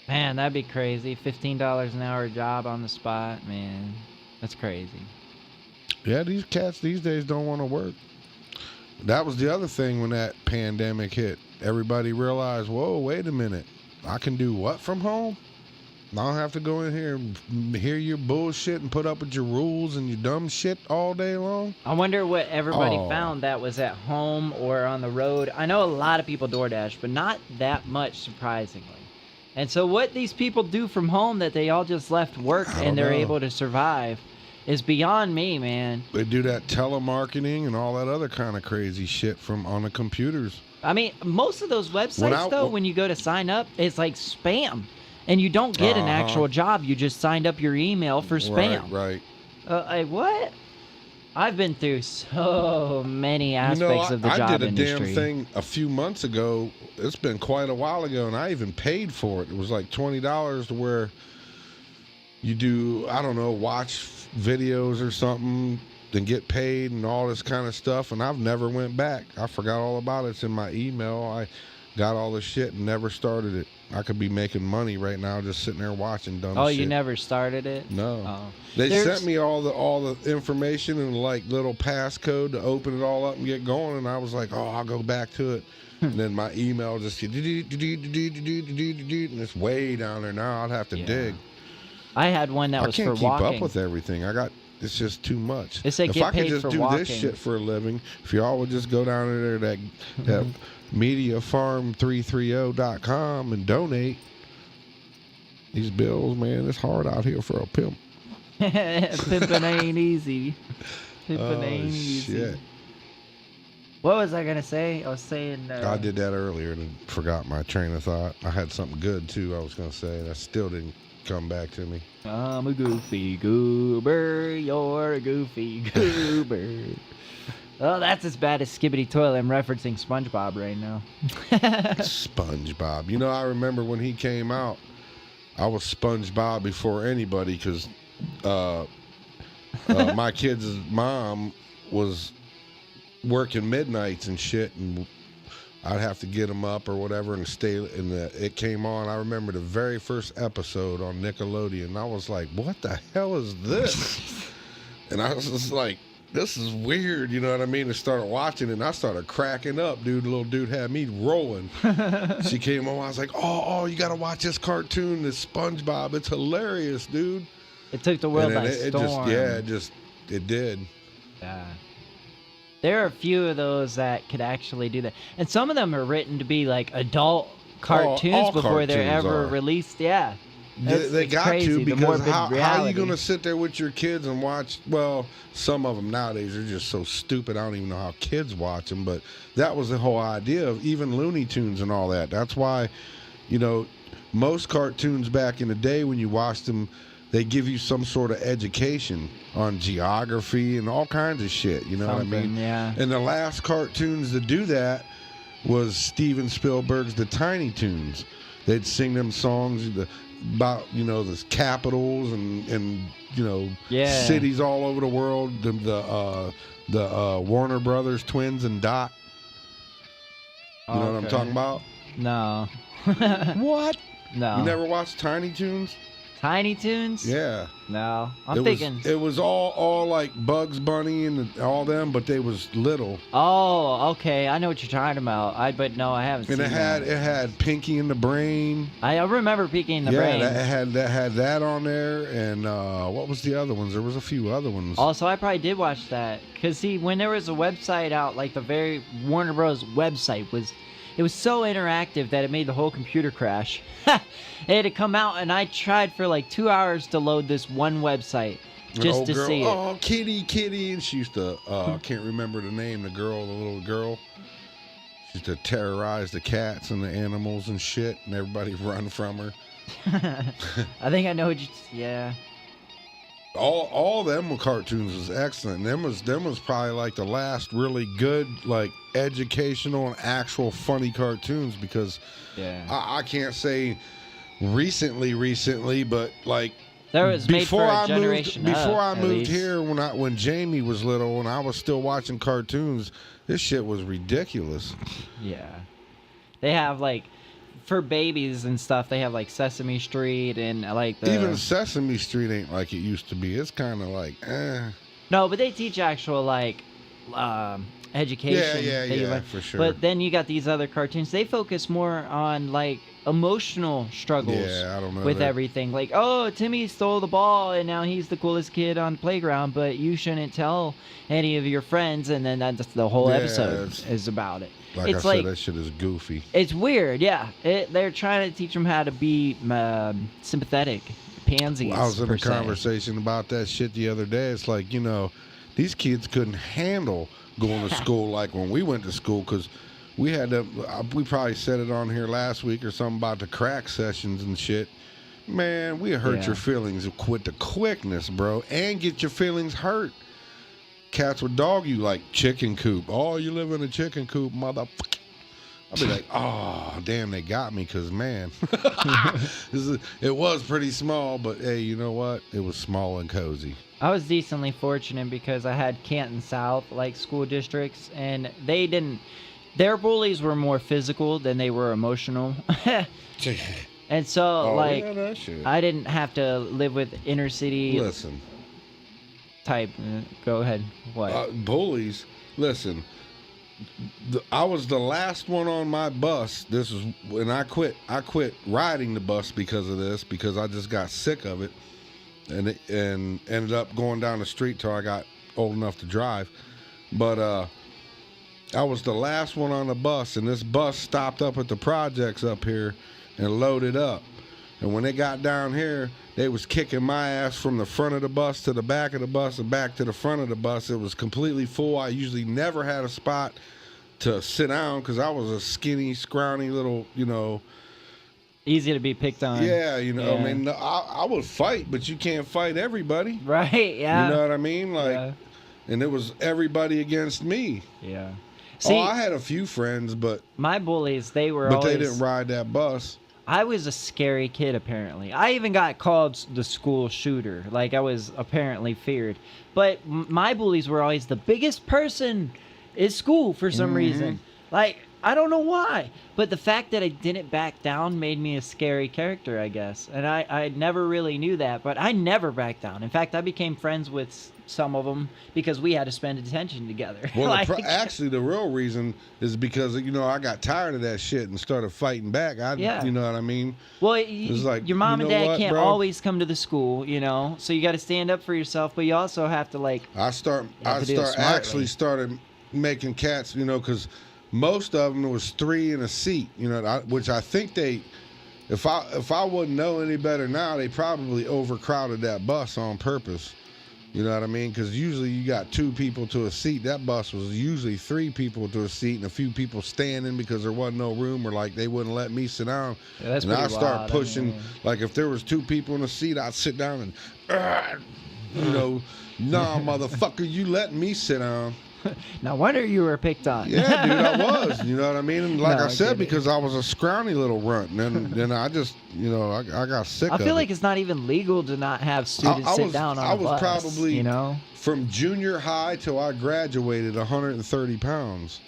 Man, that'd be crazy. $15 an hour job on the spot, man. That's crazy. Yeah, these cats these days don't want to work. That was the other thing when that pandemic hit. Everybody realized, whoa, wait a minute. I can do what from home? I don't have to go in here and hear your bullshit and put up with your rules and your dumb shit all day long. I wonder what everybody Oh. found that was at home or on the road. I know a lot of people DoorDash, but not that much, surprisingly. And so what these people do from home that they all just left work I don't and they're know. able to survive is beyond me, man. They do that telemarketing and all that other kind of crazy shit from on the computers. I mean, most of those websites, when you go to sign up, it's like spam. And you don't get an actual job. You just signed up your email for spam. Right. Like, what? I've been through so many aspects of the job I did a industry. damn thing a few months ago. It's been quite a while ago, and I even paid for it. It was like $20 to where you do, I don't know, watch videos or something, then get paid and all this kind of stuff. And I've never went back. I forgot all about it. It's in my email. I got all this shit and never started it. I could be making money right now just sitting there watching dumb shit. Oh, you never started it? No. Oh. They There's- sent me all the information and like little passcode to open it all up and get going, and I was like, oh, I'll go back to it. And then my email just and it's way down there now. I'd have to dig. I had one that I was can't for keep walking. up with everything. It's just too much. It said if get I could paid just for do walking. this shit for a living, if y'all would just go down there to that mediafarm330.com and donate. These bills, man, it's hard out here for a pimp. Pimping ain't easy. Pimping ain't easy. Shit. What was I gonna say? I was saying. I did that earlier and forgot my train of thought. I had something good too. I was gonna say that still didn't come back to me. I'm a goofy goober. You're a goofy goober. Oh, that's as bad as Skibbity Toilet. I'm referencing SpongeBob right now. SpongeBob. You know, I remember when he came out, I was SpongeBob before anybody because my kid's mom was working midnights and shit, and I'd have to get him up or whatever and stay. And it came on. I remember the very first episode on Nickelodeon. And I was like, "What the hell is this?" And I was just like, "This is weird," you know what I mean? And started watching, and I started cracking up, dude. The little dude had me rolling. She came on. I was like, "Oh, you gotta watch this cartoon, this SpongeBob. It's hilarious, dude." It took the world And by it storm. it did. Yeah. There are a few of those that could actually do that. And some of them are written to be like adult cartoons all before they're cartoons ever are. released. Yeah. They It's got crazy, to, the because morbid how are you reality. going to sit there with your kids and watch? Well, some of them nowadays are just so stupid. I don't even know how kids watch them. But that was the whole idea of even Looney Tunes and all that. That's why, you know, most cartoons back in the day when you watched them, they give you some sort of education on geography and all kinds of shit. You know what I mean? Yeah. And the last cartoons to do that was Steven Spielberg's The Tiny Toons. They'd sing them songs about, you know, the capitals and you know, cities all over the world. The Warner Brothers twins and Dot. You know what I'm talking about? No. What? No. You never watched Tiny Toons? Tiny Toons? Yeah. No. I'm thinking. It was all like Bugs Bunny and all them, but they was little. Oh, okay. I know what you're talking about. But no, I haven't And seen it had Pinky and the Brain. I remember Pinky and the Brain. Yeah, it had that on there. And what was the other ones? There was a few other ones. Also, I probably did watch that. Because, see, when there was a website out, like the very Warner Bros. Website was... It was so interactive that it made the whole computer crash. It had come out, and I tried for like 2 hours to load this one website just to see it. Oh, Kitty. And she used to, I can't remember the name, the little girl. She used to terrorize the cats and the animals and shit, and everybody run from her. I think I know what you... Yeah. All them cartoons was excellent. Them was probably like the last really good, like, educational and actual funny cartoons, because I can't say recently, but like there was made for a generation before I moved least. here, when Jamie was little and I was still watching cartoons, this shit was ridiculous. Yeah, they have like for babies and stuff. They have like Sesame Street and like even Sesame Street ain't like it used to be. It's kind of like No, but they teach actual like education. Yeah, for sure. But then you got these other cartoons. They focus more on like emotional struggles. Yeah, I don't know with that. everything. Like, oh, Timmy stole the ball and now he's the coolest kid on the playground, but you shouldn't tell any of your friends. And then that's the whole episode is about it. Like I said, that shit is goofy. It's weird, yeah. They're trying to teach them how to be sympathetic. Pansies. I was in a conversation about that shit the other day. It's like, you know, these kids couldn't handle going to school like when we went to school, because we had to, we probably said it on here last week or something about the crack sessions and shit. Man, we hurt your feelings with the quickness, bro, and get your feelings hurt. Cats would dog you like chicken coop. Oh, you live in a chicken coop, motherfucker. I'll be like, oh, damn, they got me, because, man, it was pretty small, but, hey, you know what? It was small and cozy. I was decently fortunate because I had Canton South, like, school districts, and they didn't, their bullies were more physical than they were emotional. And so, I didn't have to live with inner city type. Go ahead. What? Bullies, listen. I was the last one on my bus. This is when I quit riding the bus because of this, because I just got sick of it, and ended up going down the street till I got old enough to drive. But I was the last one on the bus, and this bus stopped up at the projects up here and loaded up. And when they got down here, they was kicking my ass from the front of the bus to the back of the bus and back to the front of the bus. It was completely full. I usually never had a spot to sit down because I was a skinny, scrawny little, you know. Easy to be picked on. Yeah, you know, I mean, I would fight, but you can't fight everybody. Right, yeah. You know what I mean? Like, and it was everybody against me. Yeah. See, I had a few friends, but my bullies, they didn't ride that bus. I was a scary kid, apparently. I even got called the school shooter. Like, I was apparently feared. But my bullies were always the biggest person in school for some reason. Like, I don't know why. But the fact that I didn't back down made me a scary character, I guess. And I never really knew that. But I never backed down. In fact, I became friends with some of them because we had to spend attention together. Well, actually, the real reason is because, you know, I got tired of that shit and started fighting back. You know what I mean? Well, like, your mom and dad can't always come to the school, you know, so you got to stand up for yourself, but you also have to, like, I started making cats, you know, because most of them was 3 in a seat, you know, which I think if I wouldn't know any better now, they probably overcrowded that bus on purpose. You know what I mean? Because usually you got 2 people to a seat. That bus was usually 3 people to a seat and a few people standing because there wasn't no room, or like they wouldn't let me sit down. Yeah, that's and I start wild. pushing. Like if there was 2 people in a seat, I'd sit down and, you know, nah, motherfucker, you let me sit down. No wonder you were picked on. Yeah, dude, I was. You know what I mean? And like No, I I said, get it. because I was a scrawny little runt, and then I just, I got sick I of feel it. like it's not even legal to not have students I sit was- down on I a was bus, probably- you know? From junior high till I graduated, 130 pounds.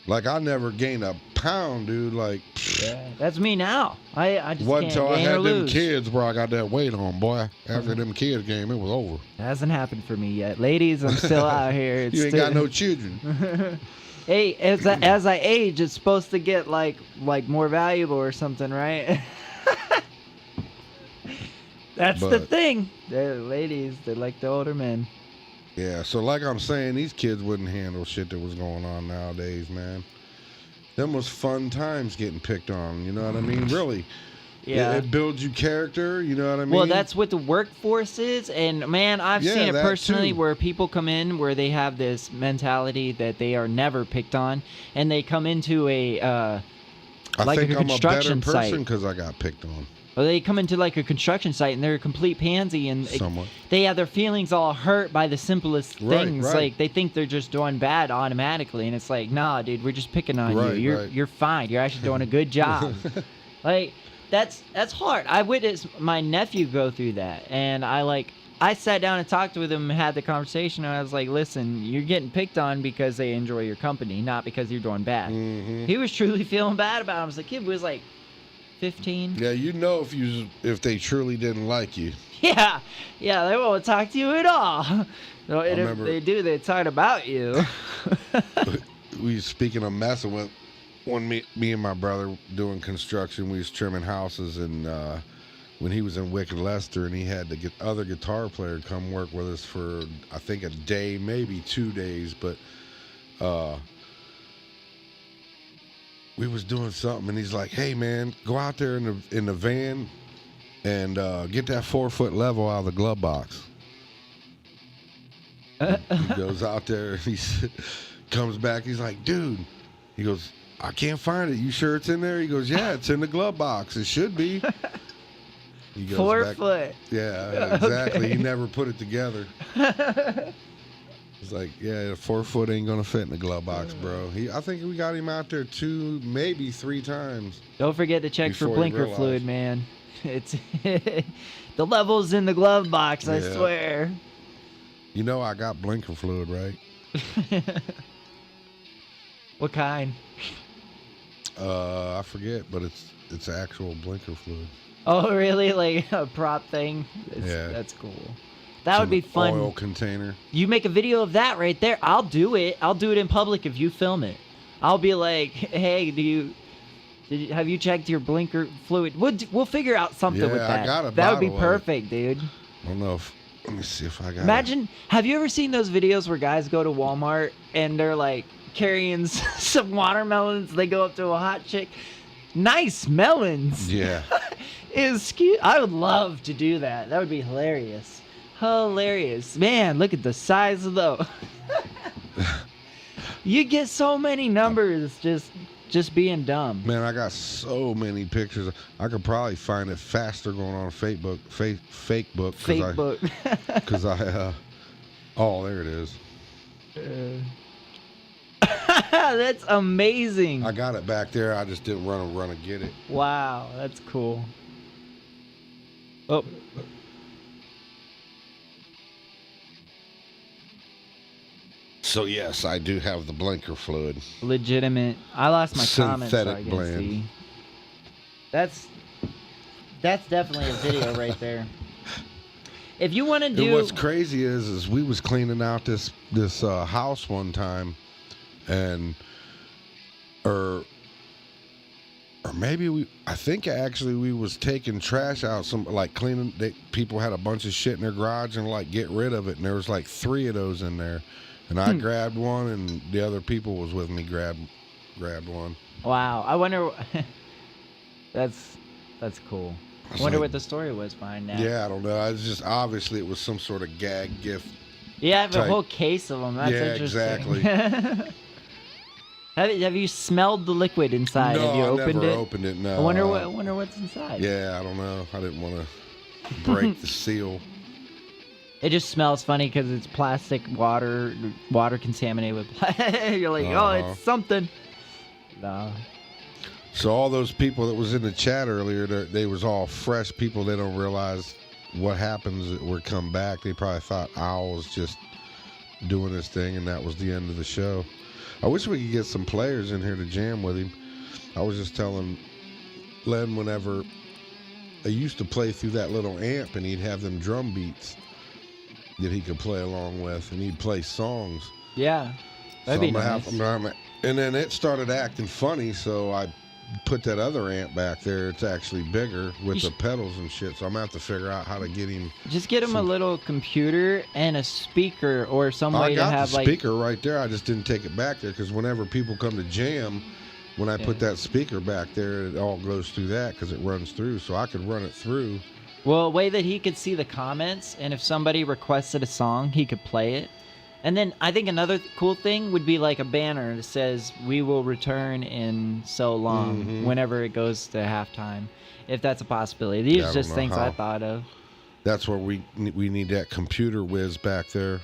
Like, I never gained a pound, dude. Like, Yeah, that's me now. I just wasn't can't until I gain or had them lose. kids where I got that weight on, boy. After them kids came, it was over. It hasn't happened for me yet. Ladies, I'm still out here. It's You ain't still... got no children. Hey, as I age, it's supposed to get like more valuable or something, right? That's the But- thing. They're ladies. They like the older men. Yeah, so like I'm saying, these kids wouldn't handle shit that was going on nowadays, man. Them was fun times getting picked on, you know what I mean? Really. Yeah. It builds you character, you know what I mean? Well, that's what the workforce is, and man, I've Yeah, seen it that personally too. where people come in where they have this mentality that they are never picked on, and they come into a I like think a I'm a better construction person site. because I got picked on. Well, they come into like a construction site and they're a complete pansy, and Somewhat. they have their feelings all hurt by the simplest Right, things. right. Like they think they're just doing bad automatically, and it's like, nah, dude, we're just picking on Right, you. right. You're fine. You're actually doing a good job. Like that's hard. I witnessed my nephew go through that, and I sat down and talked with him and had the conversation, and I was like, listen, you're getting picked on because they enjoy your company, not because you're doing bad. Mhm. He was truly feeling bad about it. I was like, kid was like 15. Yeah, you know if they truly didn't like you. Yeah, they won't talk to you at all. No, and if remember- they do, they talk about you. We was speaking of messing with when me and my brother doing construction, we was trimming houses, and when he was in Wicked Lester, and he had the other guitar player come work with us for I think a day, maybe 2 days, but we was doing something, and he's like, "Hey man, go out there in the van and get that 4-foot level out of the glove box." He goes out there, he comes back, he's like, "Dude," he goes, "I can't find it. You sure it's in there?" He goes, "Yeah, it's in the glove box. It should be." He goes 4 back- foot. Yeah, exactly. Okay. He never put it together. It's like, yeah, 4 foot ain't gonna fit in the glove box, bro. I think we got him out there 2, maybe 3 times. Don't forget to check for Before you blinker realize. fluid, man. It's the levels in the glove box, I Yeah. swear. You know, I got blinker fluid, right? What kind? I forget, but it's actual blinker fluid. Oh, really? Like a prop thing? Yeah. That's cool. That would be Some fun. Oil container. You make a video of that right there. I'll do it. I'll do it in public if you film it. I'll be like, hey, have you checked your blinker fluid? We'll figure out something Yeah, with I that. got a That would be bottle of it. perfect, dude. I don't know if. Let me see if I got. Imagine, have you ever seen those videos where guys go to Walmart and they're like carrying some watermelons? They go up to a hot chick. Nice melons. Yeah. I would love to do that. That would be hilarious. Hilarious. Man, look at the size of those. You get so many numbers just being dumb. Man, I got so many pictures. I could probably find it faster going on Facebook. Facebook. Because oh, there it is. That's amazing. I got it back there. I just didn't run to get it. Wow, that's cool. Oh. So yes, I do have the blinker fluid. Legitimate. I lost my comments, so I Synthetic can blend. see. That's definitely a video right there. If you want to And do, what's crazy is we was cleaning out this house one time, and or maybe I think actually we was taking trash out, like cleaning. People had a bunch of shit in their garage and like get rid of it, and there was like 3 of those in there, and I grabbed one, and the other people was with me grabbed one. wow, I wonder. That's cool. I was wonder like- what the story was behind that. Yeah, I don't know. It's just obviously it was some sort of gag gift. Yeah, I have a type. whole case of them. That's Yeah, interesting. exactly. Have you smelled the liquid inside? No, have you I opened never it? opened it. No. I wonder what's inside. Yeah, I don't know. I didn't want to break the seal. It just smells funny because it's plastic water contaminated with plastic. You're like, oh, it's something. No. So all those people that was in the chat earlier, they was all fresh people. They don't realize what happens that we come back. They probably thought Owl was just doing his thing, and that was the end of the show. I wish we could get some players in here to jam with him. I was just telling Len whenever I used to play through that little amp, and he'd have them drum beats that he could play along with, and he'd play songs. Yeah, that'd be nice. And then it started acting funny, so I put that other amp back there. It's actually bigger with the pedals and shit, so I'm gonna have to figure out how to get him. Just get him a little computer and a speaker or some way to have the speaker right there. I just didn't take it back there because whenever people come to jam, when I put that speaker back there, it all goes through that because it runs through, so I could run it through. Well, a way that he could see the comments, and if somebody requested a song, he could play it. And then I think another cool thing would be like a banner that says, "We will return in so long," whenever it goes to halftime, if that's a possibility. These are just things I thought of. That's where we need that computer whiz back there.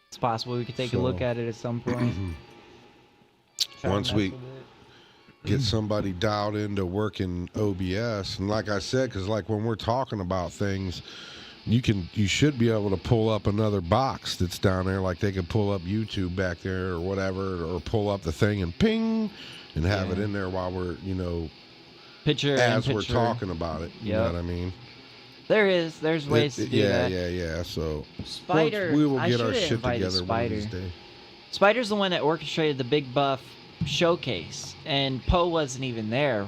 It's possible we could take a look at it at some point. Once we get somebody dialed into working OBS, and like I said, because like when we're talking about things, you should be able to pull up another box that's down there, like they could pull up YouTube back there or whatever, or pull up the thing and ping and have it in there while we're we're talking about it. You know what I mean? There's ways to do that. Yeah. So Spider, we will get I our shit invited together one of these days. Spider's the one that orchestrated the Big Buff showcase, and Poe wasn't even there.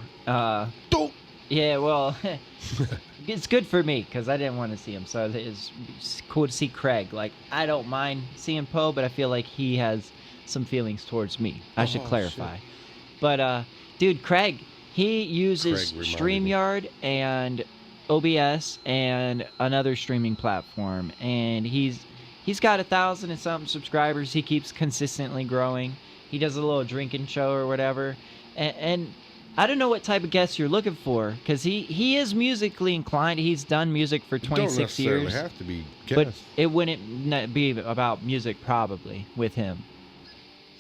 Yeah, well, it's good for me because I didn't want to see him, so it's cool to see Craig. Like, I don't mind seeing Poe, but I feel like he has some feelings towards me. I should clarify. Shit. But, dude, Craig, he uses StreamYard and OBS and another streaming platform, and he's got 1,000 and something subscribers. He keeps consistently growing. He does a little drinking show or whatever, and I don't know what type of guest you're looking for, because he is musically inclined. He's done music for 26 years. Don't necessarily have to be guest. But it wouldn't be about music probably with him.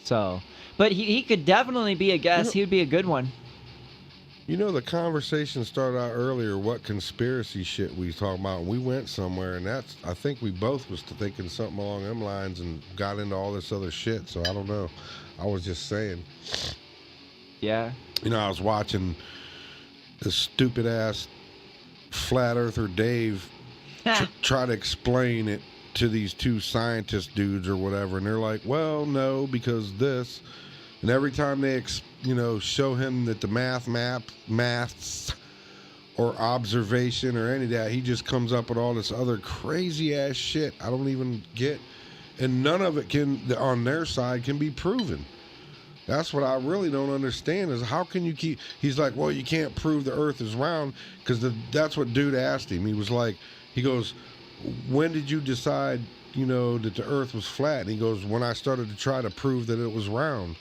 So, but he could definitely be a guest. He would be a good one. You know, the conversation started out earlier, what conspiracy shit we was talking about, and we went somewhere, and I think we both was thinking something along them lines and got into all this other shit, so I don't know. I was just saying. Yeah. You know, I was watching this stupid-ass flat earther Dave try to explain it to these two scientist dudes or whatever, and they're like, well, no, because this. And every time they, show him that the maths or observation or any of that, he just comes up with all this other crazy-ass shit I don't even get. And none of it on their side, can be proven. That's what I really don't understand is how can you keep... He's like, well, you can't prove the earth is round because that's what dude asked him. He was like, he goes, when did you decide, that the earth was flat? And he goes, when I started to try to prove that it was round.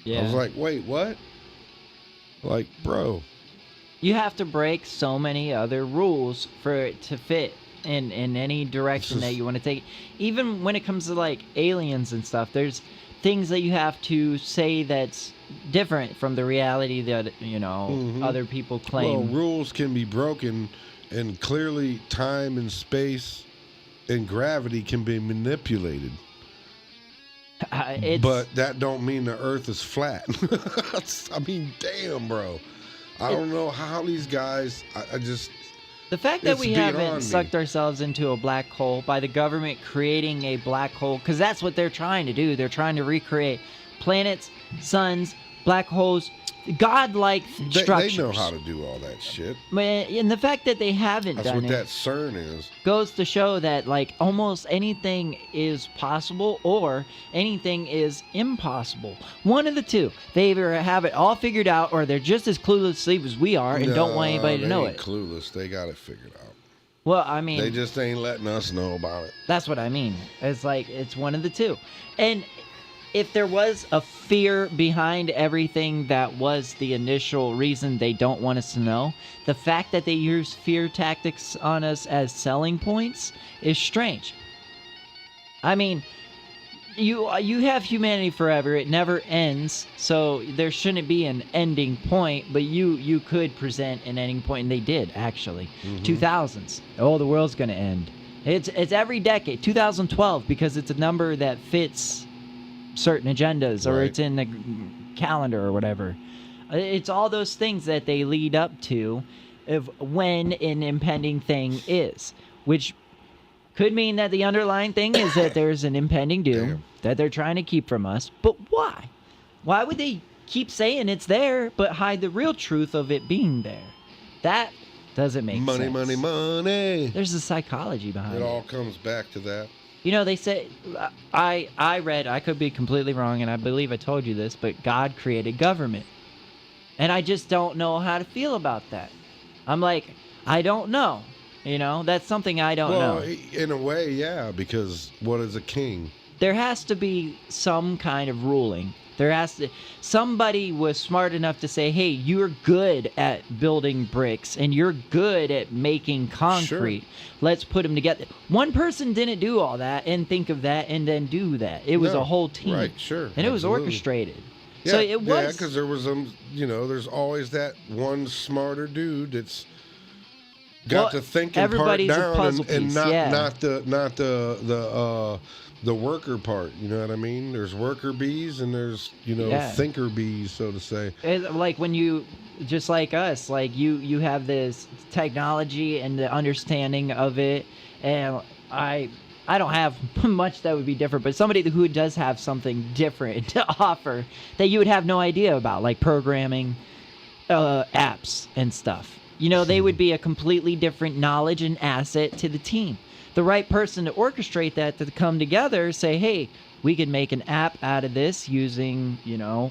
Yeah. I was like, wait, what? Like, bro. You have to break so many other rules for it to fit in any direction that you want to take. Even when it comes to, like, aliens and stuff, there's things that you have to say that's different from the reality that, other people claim. Well, rules can be broken, and clearly time and space and gravity can be manipulated. But that don't mean the earth is flat. I mean, damn, bro. I don't know how these guys, I just... The fact that we haven't sucked ourselves into a black hole by the government creating a black hole, because that's what they're trying to do. They're trying to recreate planets, suns, black holes, godlike structures. They know how to do all that shit. And the fact that they haven't done it. That's what that CERN is. Goes to show that, like, almost anything is possible or anything is impossible. One of the two. They either have it all figured out or they're just as clueless as we are and don't want anybody to know it. Clueless. They got it figured out. Well, I mean... They just ain't letting us know about it. That's what I mean. It's like, it's one of the two. And if there was a fear behind everything that was the initial reason they don't want us to know, the fact that they use fear tactics on us as selling points is strange. I mean, you have humanity forever. It never ends, so there shouldn't be an ending point, but you could present an ending point, and they did, actually. 2000s. Oh, the world's going to end. It's every decade. 2012, because it's a number that fits certain agendas, or Right. it's in the calendar or whatever. It's all those things that they lead up to of when an impending thing is, which could mean that the underlying thing is that there's an impending doom Damn. that they're trying to keep from us. But why? Why would they keep saying it's there but hide the real truth of it being there? That doesn't make Money, sense. money, money. There's a psychology behind It it. all comes back to that. You know, they say, I read, I could be completely wrong, and I believe I told you this, but God created government. And I just don't know how to feel about that. I'm like, I don't know. You know, that's something I don't Well, know. in a way, yeah, because what is a king? There has to be some kind of ruling. Somebody was smart enough to say, hey, you're good at building bricks and you're good at making concrete. Let's put them together. One person didn't do all that and think of that and then do that. It was No, a whole team. right, sure, And it was absolutely. orchestrated. Yeah, So it was. Yeah, because there was there's always that one smarter dude that's got Well, to thinking part everybody's a down puzzle and piece, not yeah. not the worker part. You know what I mean? There's worker bees and there's Yeah. thinker bees, so to say. It's like when you, just like us, like you have this technology and the understanding of it, and I don't have much that would be different, but somebody who does have something different to offer that you would have no idea about, like programming apps and stuff. You know, they would be a completely different knowledge and asset to the team. The right person to orchestrate that, to come together, say, hey, we could make an app out of this using,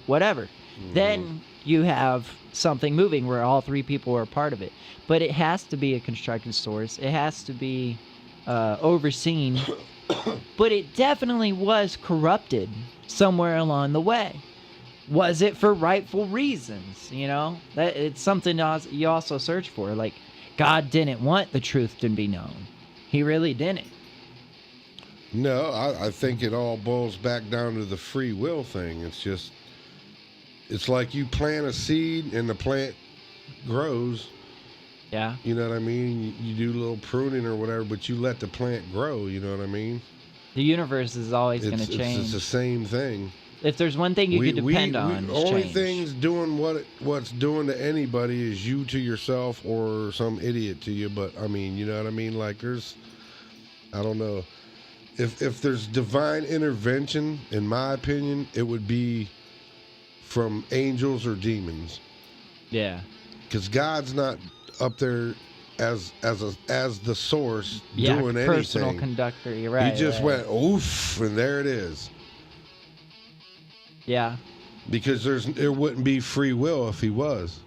whatever. Then you have something moving where all three people are a part of it. But it has to be a constructed source. It has to be overseen. But it definitely was corrupted somewhere along the way. Was it for rightful reasons? That it's something you also search for. Like, God didn't want the truth to be known. He really didn't. No, I think it all boils back down to the free will thing. It's like you plant a seed and the plant grows. Yeah. You know what I mean? You do a little pruning or whatever, but you let the plant grow. You know what I mean? The universe is always going to change. It's the same thing. If there's one thing you could depend on, it's only change. things doing what's doing to anybody is you to yourself or some idiot to you. But I mean, you know what I mean? Like I don't know. If there's divine intervention, in my opinion, it would be from angels or demons. Yeah. Because God's not up there as the source doing anything. Personal conductor. You're right. He just right. went oof, and there it is. Yeah. Because there wouldn't be free will if he was.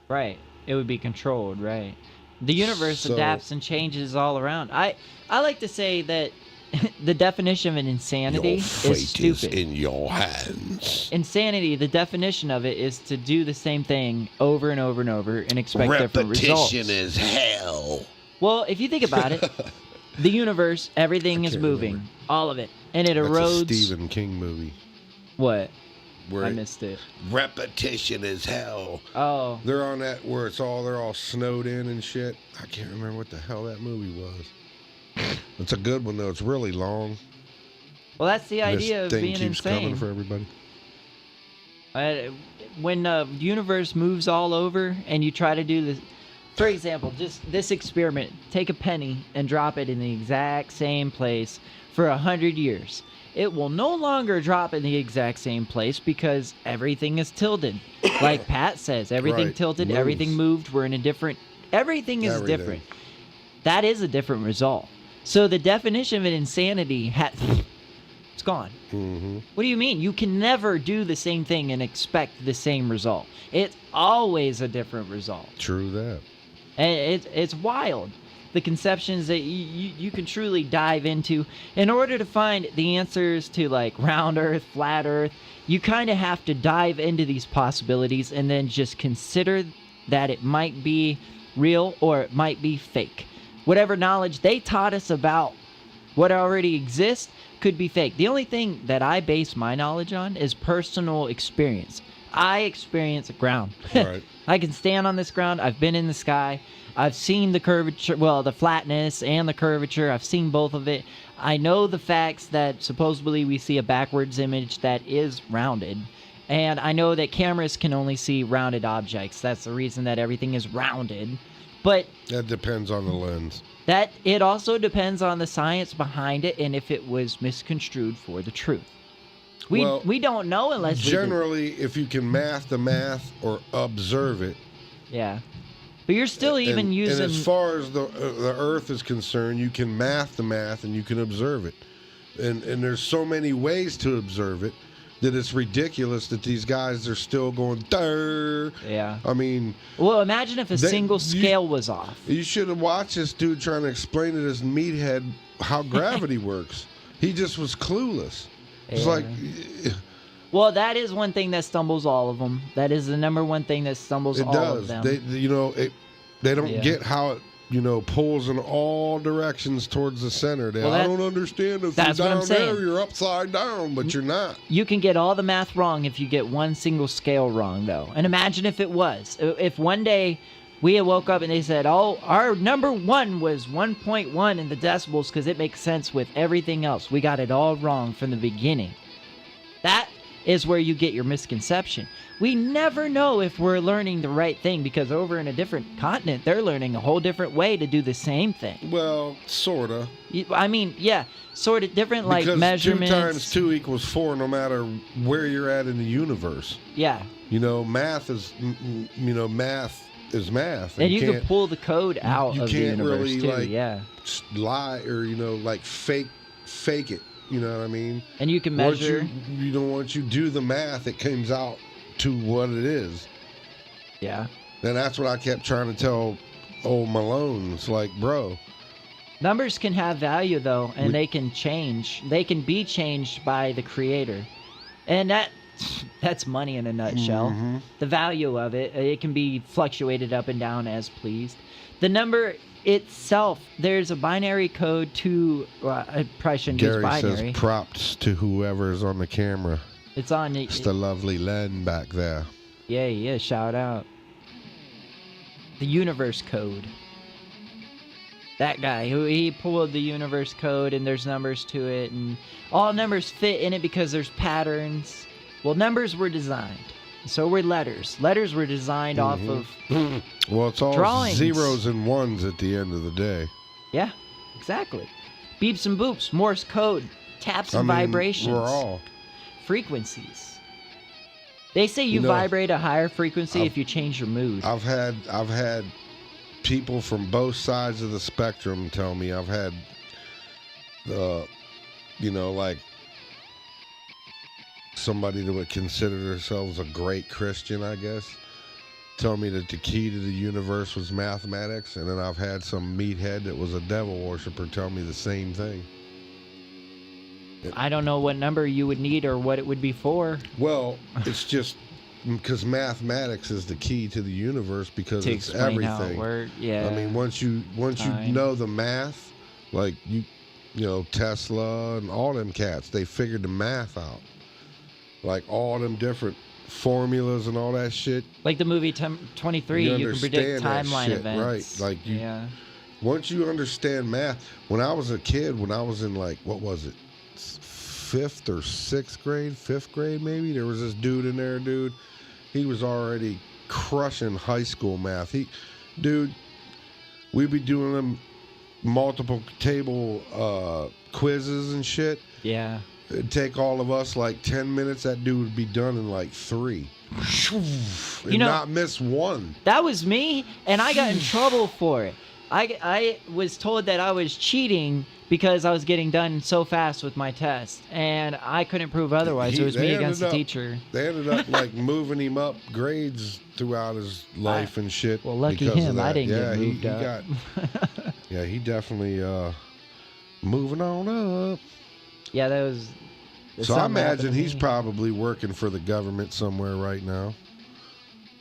Right. It would be controlled. Right. The universe So- adapts and changes all around. I like to say that the definition of an insanity is stupid. in your hands. Insanity, the definition of it is to do the same thing over and over and over and expect different results. is hell. Well, if you think about it, the universe, everything is can't moving, remember. all of it, and it That's erodes. a Stephen King movie. What? Where I missed it. repetition is hell. Oh, They're on that where they're all snowed in and shit. I can't remember what the hell that movie was. It's a good one though. It's really long. well, that's the idea This of thing being keeps insane. coming for everybody. When the universe moves all over and you try to do this, for example, just this experiment, take a penny and drop it in the exact same place for 100 years. It will no longer drop in the exact same place because everything is tilted. Like Pat says, everything Right. tilted, Moves. everything moved, we're in a different, everything is Everything. different. That is a different result. So the definition of an insanity, it's gone. Mm-hmm. What do you mean? You can never do the same thing and expect the same result. It's always a different result. True that. And it's wild. the conceptions that you can truly dive into. In order to find the answers to like round Earth, flat Earth, you kind of have to dive into these possibilities and then just consider that it might be real or it might be fake. Whatever knowledge they taught us about what already exists could be fake. The only thing that I base my knowledge on is personal experience. I experience ground. Right. I can stand on this ground. I've been in the sky. I've seen the curvature, well, the flatness and the curvature. I've seen both of it. I know the facts that supposedly we see a backwards image that is rounded. And I know that cameras can only see rounded objects. That's the reason that everything is rounded. But That depends on the lens. that it also depends on the science behind it and if it was misconstrued for the truth. We don't know unless generally, if you can math the math or observe it. Yeah. But you're still even using... And as far as the Earth is concerned, you can math the math and you can observe it. And there's so many ways to observe it that it's ridiculous that these guys are still going, Durr. Yeah. I mean... Well, imagine if a single scale was off. You should have watched this dude trying to explain to this meathead how gravity works. He just was clueless. It's like... Well, that is one thing that stumbles all of them. That is the number one thing that stumbles all of them. They don't get how it, pulls in all directions towards the center. I don't understand if you're down there, you're upside down, but you're not. You can get all the math wrong if you get one single scale wrong, though. And imagine if it was. If one day we had woke up and they said, oh, our number one was 1.1 in the decibels because it makes sense with everything else. We got it all wrong from the beginning. That is where you get your misconception. We never know if we're learning the right thing because over in a different continent, they're learning a whole different way to do the same thing. Well, sorta. I mean, yeah, sort of different, because like measurements. 2 times 2 equals 4 no matter where you're at in the universe. Yeah. Math is math. And you can pull the code out of the universe, really, too, yeah. lie or, fake it. You know what I mean? And you can measure. Once you do the math, it comes out to what it is. Yeah. And that's what I kept trying to tell old Malone. It's like, bro. Numbers can have value, though, and they can change. They can be changed by the creator. And that's money in a nutshell. Mm-hmm. The value of it can be fluctuated up and down as pleased. The number itself, there's a binary code to... I probably shouldn't use binary. Gary says props to whoever's on the camera. It's on... It's the lovely Len back there. Yeah, shout out. The universe code. That guy, he pulled the universe code and there's numbers to it and all numbers fit in it because there's patterns. Well, numbers were designed. So were letters. Letters were designed off of well, it's all drawings. Zeros and ones at the end of the day. Yeah, exactly. Beeps and boops, Morse code, taps and vibrations. We're all. Frequencies. They say you vibrate a higher frequency if you change your mood. I've had people from both sides of the spectrum tell me. I've had somebody that would consider themselves a great Christian, I guess, tell me that the key to the universe was mathematics, and then I've had some meathead that was a devil worshiper tell me the same thing. I don't know what number you would need or what it would be for. Well, it's just because mathematics is the key to the universe because to it's explain everything. How it worked. Yeah. I mean, once you know the math, like Tesla and all them cats, they figured the math out. Like all them different formulas and all that shit. Like the movie 23, you can predict timeline events. Right. Once you understand math. When I was a kid, when I was in what was it? 5th or 6th grade? 5th grade maybe? There was this dude in there, dude. He was already crushing high school math. We'd be doing them multiple table quizzes and shit. Yeah. It'd take all of us 10 minutes. That dude would be done in 3. And not miss one. That was me, and I got in trouble for it. I was told that I was cheating because I was getting done so fast with my test, and I couldn't prove otherwise. It was me against the teacher. They ended up moving him up grades throughout his life and shit. Well, lucky him. I didn't get moved up. Yeah, he definitely moving on up. Yeah, that was. So I imagine he's me. probably working for the government somewhere right now.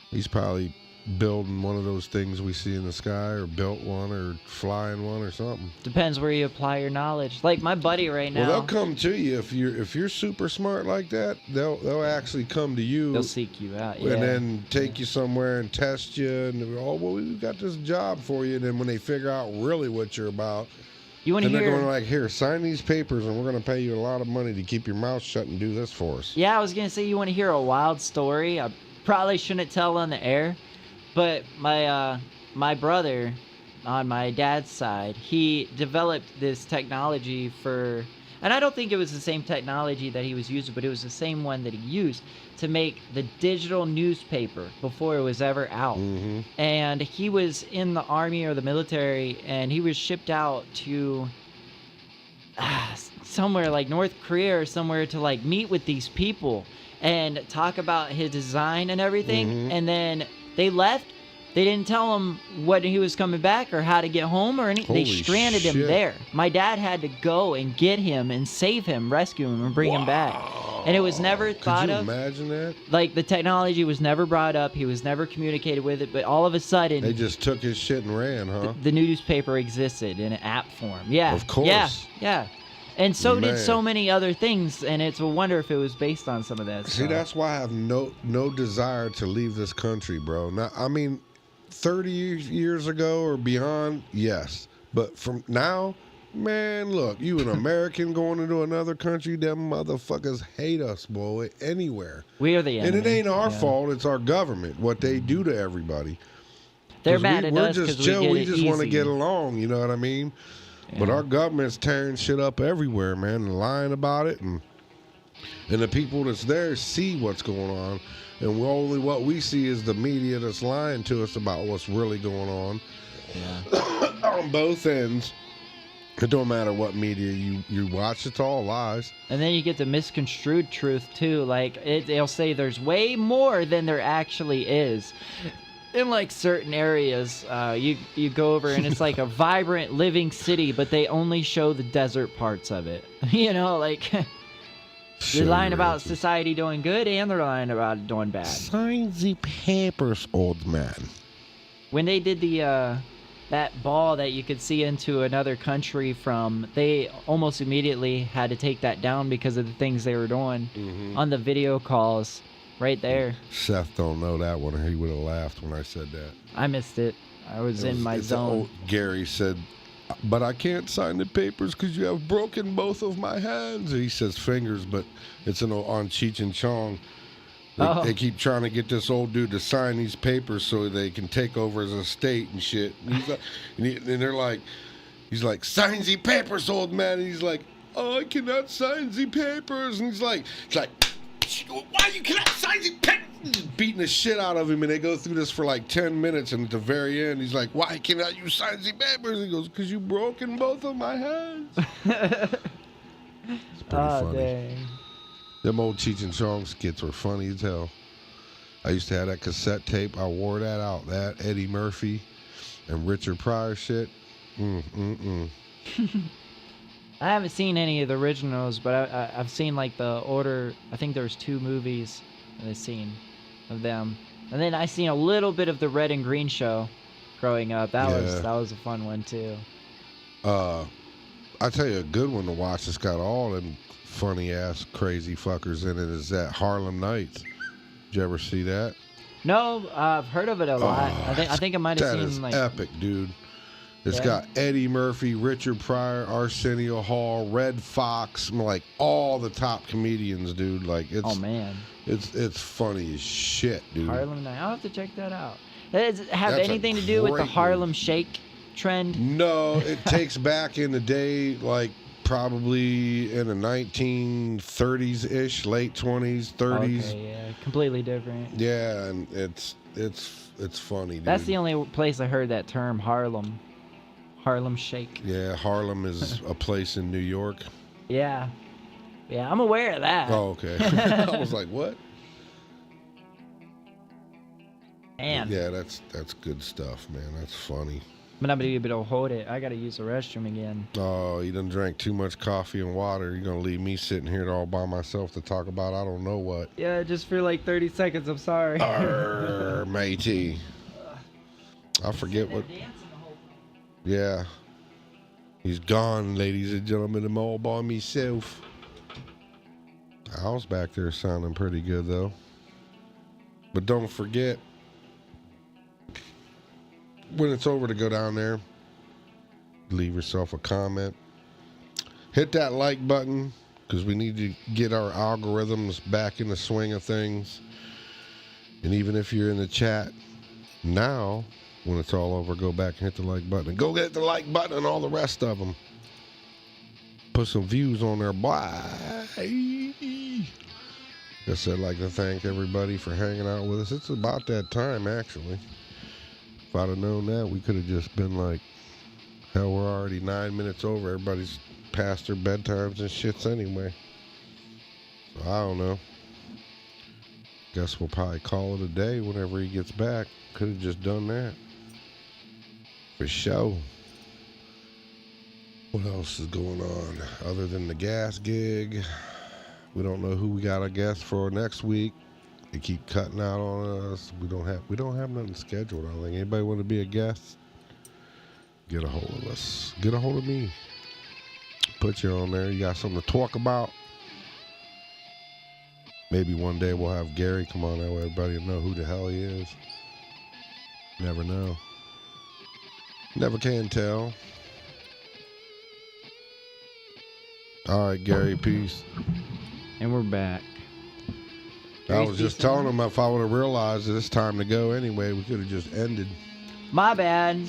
He's probably building one of those things we see in the sky, or built one, or flying one, or something. Depends where you apply your knowledge. Like my buddy right now. Well, they'll come to you if you're super smart like that. They'll actually come to you. They'll seek you out, yeah. And then take you somewhere and test you, and well, we've got this job for you. And then when they figure out really what you're about, you want to they're hear? going like, here, sign these papers, and we're going to pay you a lot of money to keep your mouth shut and do this for us. Yeah, I was gonna say you want to hear a wild story. I probably shouldn't tell on the air, but my brother, on my dad's side, he developed this technology for, and I don't think it was the same technology that he was using, but it was the same one that he used to make the digital newspaper before it was ever out. Mm-hmm. And he was in the army or the military, and he was shipped out to somewhere like North Korea or somewhere to like meet with these people and talk about his design and everything. Mm-hmm. And then they left. They didn't tell him when he was coming back or how to get home or anything. They Holy stranded him shit. there. My dad had to go and get him and save him, rescue him, and bring him back. And it was never thought Could you of. imagine that? Like, the technology was never brought up. He was never communicated with it. But all of a sudden, They just took his shit and ran, huh? the newspaper existed in an app form. Yeah. Of course. Yeah. And so Man. did so many other things. And it's a wonder if it was based on some of that See, stuff. that's why I have no desire to leave this country, bro. Now, I mean, 30 years ago or beyond, yes. But from now, man, look, you an American going into another country, them motherfuckers hate us, boy, anywhere. We are the enemy. And it ain't our Yeah. fault, it's our government, what they do to everybody. They're 'Cause mad at we're us just because chill, we we get it just want to easy. get along, you know what I mean? But Yeah. our government's tearing shit up everywhere, man, and lying about it, and the people that's there see what's going on, and only what we see is the media that's lying to us about what's really going on on both ends. It don't matter what media you watch, it's all lies. And then you get the misconstrued truth too. Like they'll say there's way more than there actually is. In like certain areas, you go over and it's like a vibrant, living city, but they only show the desert parts of it. You know, like they're lying about society doing good and they're lying about it doing bad. Sign the papers, old man. When they did the that ball that you could see into another country from, they almost immediately had to take that down because of the things they were doing on the video calls right there. Seth don't know that one. He would have laughed when I said that. I missed it. I was in my zone. Gary said, but I can't sign the papers because you have broken both of my hands. He says fingers, but it's on Cheech and Chong. They keep trying to get this old dude to sign these papers so they can take over his estate and shit. And he's like, and they're like, he's like, sign the papers, old man. And he's like, oh, I cannot sign the papers. And he's like, why you cannot sign the papers? He's beating the shit out of him, and they go through this for like 10 minutes, and at the very end, he's like, why cannot you sign the papers? He goes, because you broken both of my hands. It's pretty funny. Dang. Them old Cheech and Chong skits were funny as hell. I used to have that cassette tape. I wore that out. That Eddie Murphy and Richard Pryor shit. I haven't seen any of the originals, but I've seen like the order. I think there's 2 movies that I've seen of them, and then I seen a little bit of the Red and Green Show growing up. That was a fun one too. I tell you a good one to watch. It's got all them funny ass crazy fuckers in it. Is that Harlem Nights? Did you ever see that? No, I've heard of it a lot. I think I might have That is seen like epic, dude. It's got Eddie Murphy, Richard Pryor, Arsenio Hall, Red Fox, like all the top comedians, dude. Like it's man, it's funny as shit, dude. Harlem Night. I'll have to check that out. Does it have That's a anything to do with the great Harlem Shake trend? No, it takes back in the day, like probably in the 1930s-ish, late 20s, 30s. Okay, yeah, completely different. Yeah, and it's funny, dude. That's the only place I heard that term, Harlem Shake. Yeah, Harlem is a place in New York. Yeah, I'm aware of that. Oh, okay. I was like, what? Man. Yeah, that's good stuff, man. That's funny. I'm not gonna be able to hold it. I gotta use the restroom again. Oh, you done drank too much coffee and water. You're gonna leave me sitting here all by myself to talk about I don't know what. Yeah, just for like 30 seconds. I'm sorry. Arr, matey. I forget what. Yeah. He's gone, ladies and gentlemen. I'm all by myself. The house back there is sounding pretty good, though. But don't forget, when it's over, to go down there, leave yourself a comment. Hit that like button, because we need to get our algorithms back in the swing of things. And even if you're in the chat now, when it's all over, go back and hit the like button. Go get the like button and all the rest of them. Put some views on there. Bye. Guess I'd like to thank everybody for hanging out with us. It's about that time, actually. If I'd have known that, we could have just been like, hell, we're already 9 minutes over. Everybody's past their bedtimes and shits anyway. So I don't know. Guess we'll probably call it a day whenever he gets back. Could have just done that. For sure. What else is going on other than the gas gig? We don't know who we got a guest for next week. They keep cutting out on us. We don't have nothing scheduled. I don't think anybody want to be a guest. Get a hold of us. Get a hold of me. Put you on there. You got something to talk about. Maybe one day we'll have Gary come on. That way everybody will know who the hell he is. Never know. Never can tell. All right, Gary, peace. And we're back. I was just telling him if I would have realized that it's time to go anyway, we could have just ended. My bad.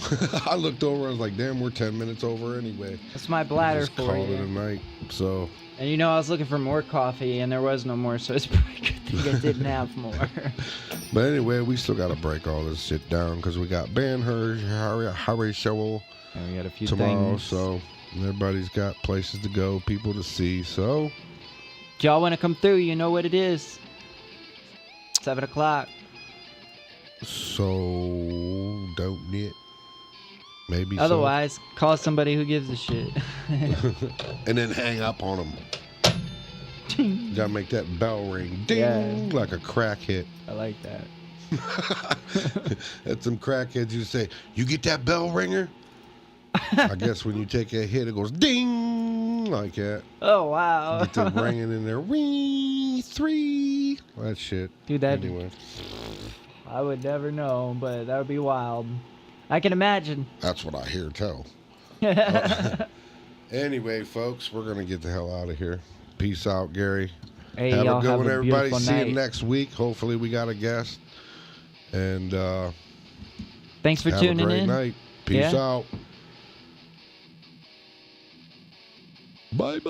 I looked over, I was like, damn, we're 10 minutes over anyway. That's my bladder just for called you. it a night, so. And you know, I was looking for more coffee, and there was no more, so it's pretty good thing I didn't have more. But anyway, we still got to break all this shit down because we got Harry Show And we got a few tomorrow, things. so everybody's got places to go, people to see, so. If y'all want to come through, you know what it is. 7 o'clock. So, don't it? Maybe Otherwise, call somebody who gives a shit. and then hang up on them. You gotta make that bell ring. Ding! Yeah. Like a crack hit. I like that. That's some crackheads you say, you get that bell ringer? I guess when you take a hit, it goes ding! Like that. Oh, wow. Get the ringing in there. Ring! 3! That shit. Dude, that... Anyway. I would never know, but that would be wild. I can imagine. That's what I hear tell. Anyway, folks, we're going to get the hell out of here. Peace out, Gary. Hey, have y'all a good one, everybody. beautiful See night. you next week. Hopefully, we got a guest. And Thanks for have tuning a great in. night. Peace Yeah. out. Bye-bye.